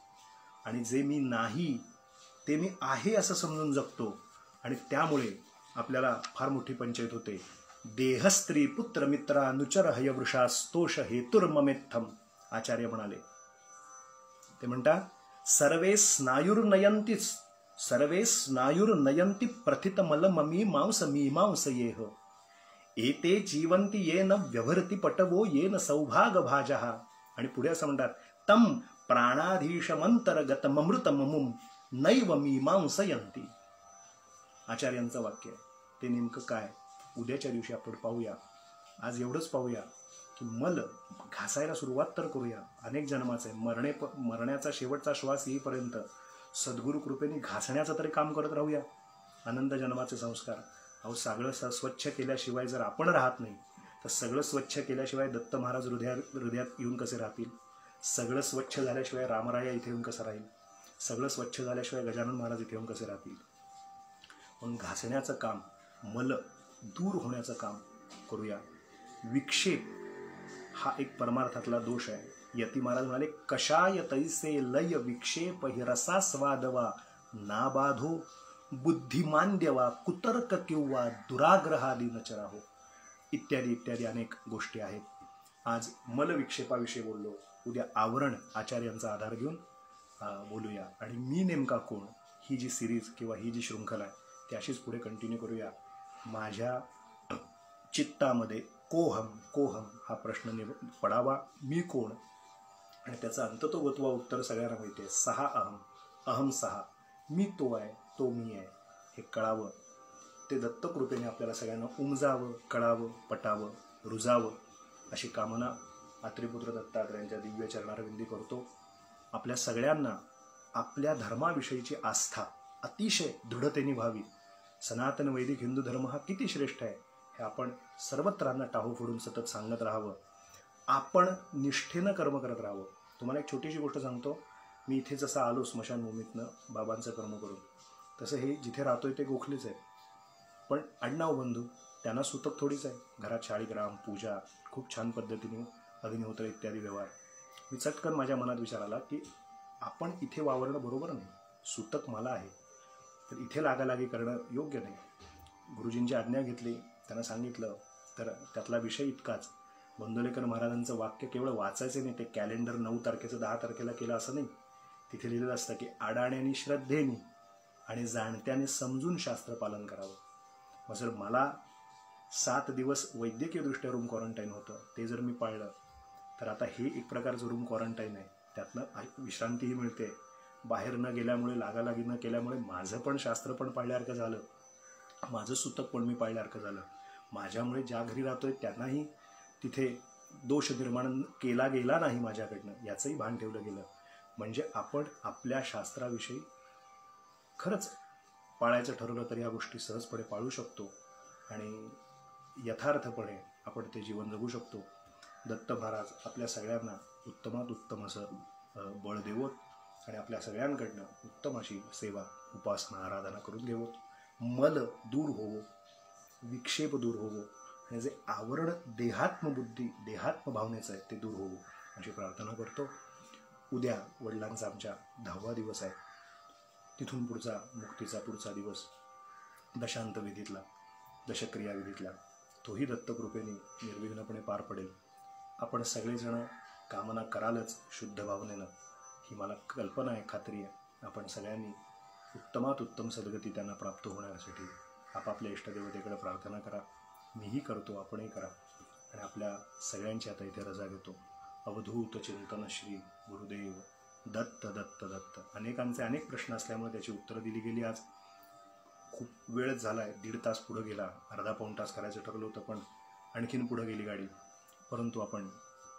Speaker 2: आणि जे मी नाही ते मी आहे असं समजून जगतो, आणि त्यामुळे आपल्याला फार मोठी पंचायत होते. देह स्त्री पुत्र मित्र अनुचर हयवृषा स्तोष हेतुर्ममेत्थम, आचार्य म्हणाले. ते म्हणतात सर्वे स्नायुर्नयंती प्रथितमल ममी मांस मीमांसयेह एते जीवंती येन व्यवहरती पटवो येन सौभाग भाजः. आणि पुढे असं म्हणतात तम प्राणाधीशमंतर्गतममृतममुम नैव मीमांसयंती. आचार्यांचं वाक्य आहे. ते नेमकं काय उद्याच्या दिवशी आपण पाहूया. आज एवढंच पाहूया की मल घासायला सुरुवात तर करूया. अनेक जन्माचे मरण्याचा शेवटचा श्वास येईपर्यंत सद्गुरु कृपेने घासण्याचं तरी काम करत राहूया. अनंत जन्माचे संस्कार. अहो सगळं स्वच्छ केल्याशिवाय जर आपण राहत नाही तर सगळं स्वच्छ केल्याशिवाय दत्त महाराज हृदयात येऊन कसे राहतील, सगळं स्वच्छ झाल्याशिवाय रामराया इथे येऊन कसं राहील, सगळं स्वच्छ झाल्याशिवाय गजानन महाराज इथे येऊन कसे राहतील. म्हणून घासण्याचं काम, मल दूर होण्याचं काम करूया. विक्षेप हा एक परमार्थातला दोष आहे. यती महाराज म्हणाले कशाय तैसे लय विक्षेप हि रसा स्वादवा ना बाधो बुद्धिमांद्यवा कुतर्क किंवा दुराग्रहादी नचराहो, इत्यादी इत्यादी अनेक गोष्टी आहेत. आज मल विक्षेपाविषयी बोललो, उद्या आवरण आचार्यांचा आधार घेऊन बोलूया. आणि मी नेमका कोण, ही जी सिरीज किंवा ही जी शृंखला आहे ती अशीच पुढे कंटिन्यू करूया. माझ्या चित्तामध्ये कोहम हा प्रश्न पडावा. मी कोण, आणि त्याचं अंततोगत्वा उत्तर सगळ्यांना माहिती आहे. 6 अहम 6, मी तो आहे, तो मी आहे, हे कळावं. ते दत्तकृपेने आपल्याला सगळ्यांना उमजावं, कळावं, पटावं, रुजावं अशी कामना अत्रिपुत्र दत्तात्रयांच्या दिव्य चरणारविंदी करतो. आपल्या सगळ्यांना आपल्या धर्माविषयीची आस्था अतिशय दृढतेने व्हावी. सनातन वैदिक हिंदू धर्म हा किती श्रेष्ठ आहे हे आपण सर्वत्रांना टाहू फोडून सतत सांगत राहावं. आपण निष्ठेनं कर्म करत राहावं. तुम्हाला एक छोटीशी गोष्ट सांगतो. मी इथे जसं आलो स्मशानभूमीतनं बाबांचं कर्म करून, तसं हे जिथे राहतोय ते गोखलेच आहे, पण आडनाव बंधू, त्यांना सुतक थोडीच आहे. घरात शाळीग्राम, पूजा खूप छान पद्धतीने अग्निहोत्र इत्यादी व्यवहार. मी चटकन माझ्या मनात विचार आला की आपण इथे वावरणं बरोबर नाही. सुतक मला आहे तर इथे लागालागी करणं योग्य नाही. गुरुजींची आज्ञा घेतली, त्यांना सांगितलं, तर त्यातला विषय इतकाच. बंदोलेकर महाराजांचं वाक्य केवळ वाचायचे नाही, ते कॅलेंडर 9 तारखेचं 10 तारखेला केलं असं नाही. तिथे लिहिलेलं असतं की अडाण्याने श्रद्धेने आणि जाणत्याने समजून शास्त्र पालन करावं. मग जर मला 7 दिवस वैद्यकीयदृष्ट्या रूम क्वारंटाईन होतं, ते जर मी पाळलं तर आता हे एक प्रकारचं रूम क्वारंटाईन आहे. त्यातनं विश्रांतीही मिळते. बाहेर न गेल्यामुळे, लागालागी न केल्यामुळे माझं पण शास्त्र पण पाळल्यासारखं झालं, माझं सुतक पण मी पाळल्यासारखं झालं. माझ्यामुळे ज्या घरी राहतोय त्यांनाही तिथे दोष निर्माण केला गेला नाही माझ्याकडनं, याचंही भान ठेवलं गेलं. म्हणजे आपण आपल्या शास्त्राविषयी खरंच पाळायचं ठरवलं तर या गोष्टी सहजपणे पाळू शकतो आणि यथार्थपणे आपण ते जीवन जगू शकतो. दत्त महाराज आपल्या सगळ्यांना उत्तमात उत्तम असं बळ देवोत आणि आपल्या सगळ्यांकडनं उत्तम अशी सेवा उपासना आराधना करून घेवो. मल दूर होवो, विक्षेप दूर होवो आणि जे आवरण देहात्मबुद्धी देहात्म भावनेचं आहे ते दूर होवो अशी प्रार्थना करतो. उद्या वडिलांचा आमच्या 10वा दिवस आहे. तिथून पुढचा मुक्तीचा पुढचा दिवस दशांत विधीतला, दशक्रिया विधीतला, तोही दत्तकृपेने निर्विघ्नपणे पार पडेल. आपण सगळेजण कामना करालच शुद्ध भावनेनं, ही मला कल्पना आहे, खात्री आहे. आपण सगळ्यांनी उत्तमात उत्तम सद्गती त्यांना प्राप्त होण्यासाठी आपापल्या इष्टदेवतेकडे प्रार्थना करा. मीही करतो, आपणही करा. आणि आपल्या सगळ्यांची आता इथे रजा घेतो. अवधूत चिंतन श्री गुरुदेव दत्त दत्त दत्त. अनेकांचे अनेक प्रश्न असल्यामुळे त्याची उत्तरं दिली गेली. आज खूप वेळच झाला आहे, 1.5 तास पुढं गेला. अर्धा पाऊण तास करायचं ठरलं होतं, पण आणखीन पुढं गेली गाडी. परंतु आपण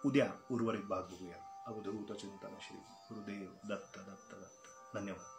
Speaker 2: उद्या उर्वरित भाग बघूया. अवधूत चिंतन श्री गुरुदेव दत्त दत्त दत्त. धन्यवाद.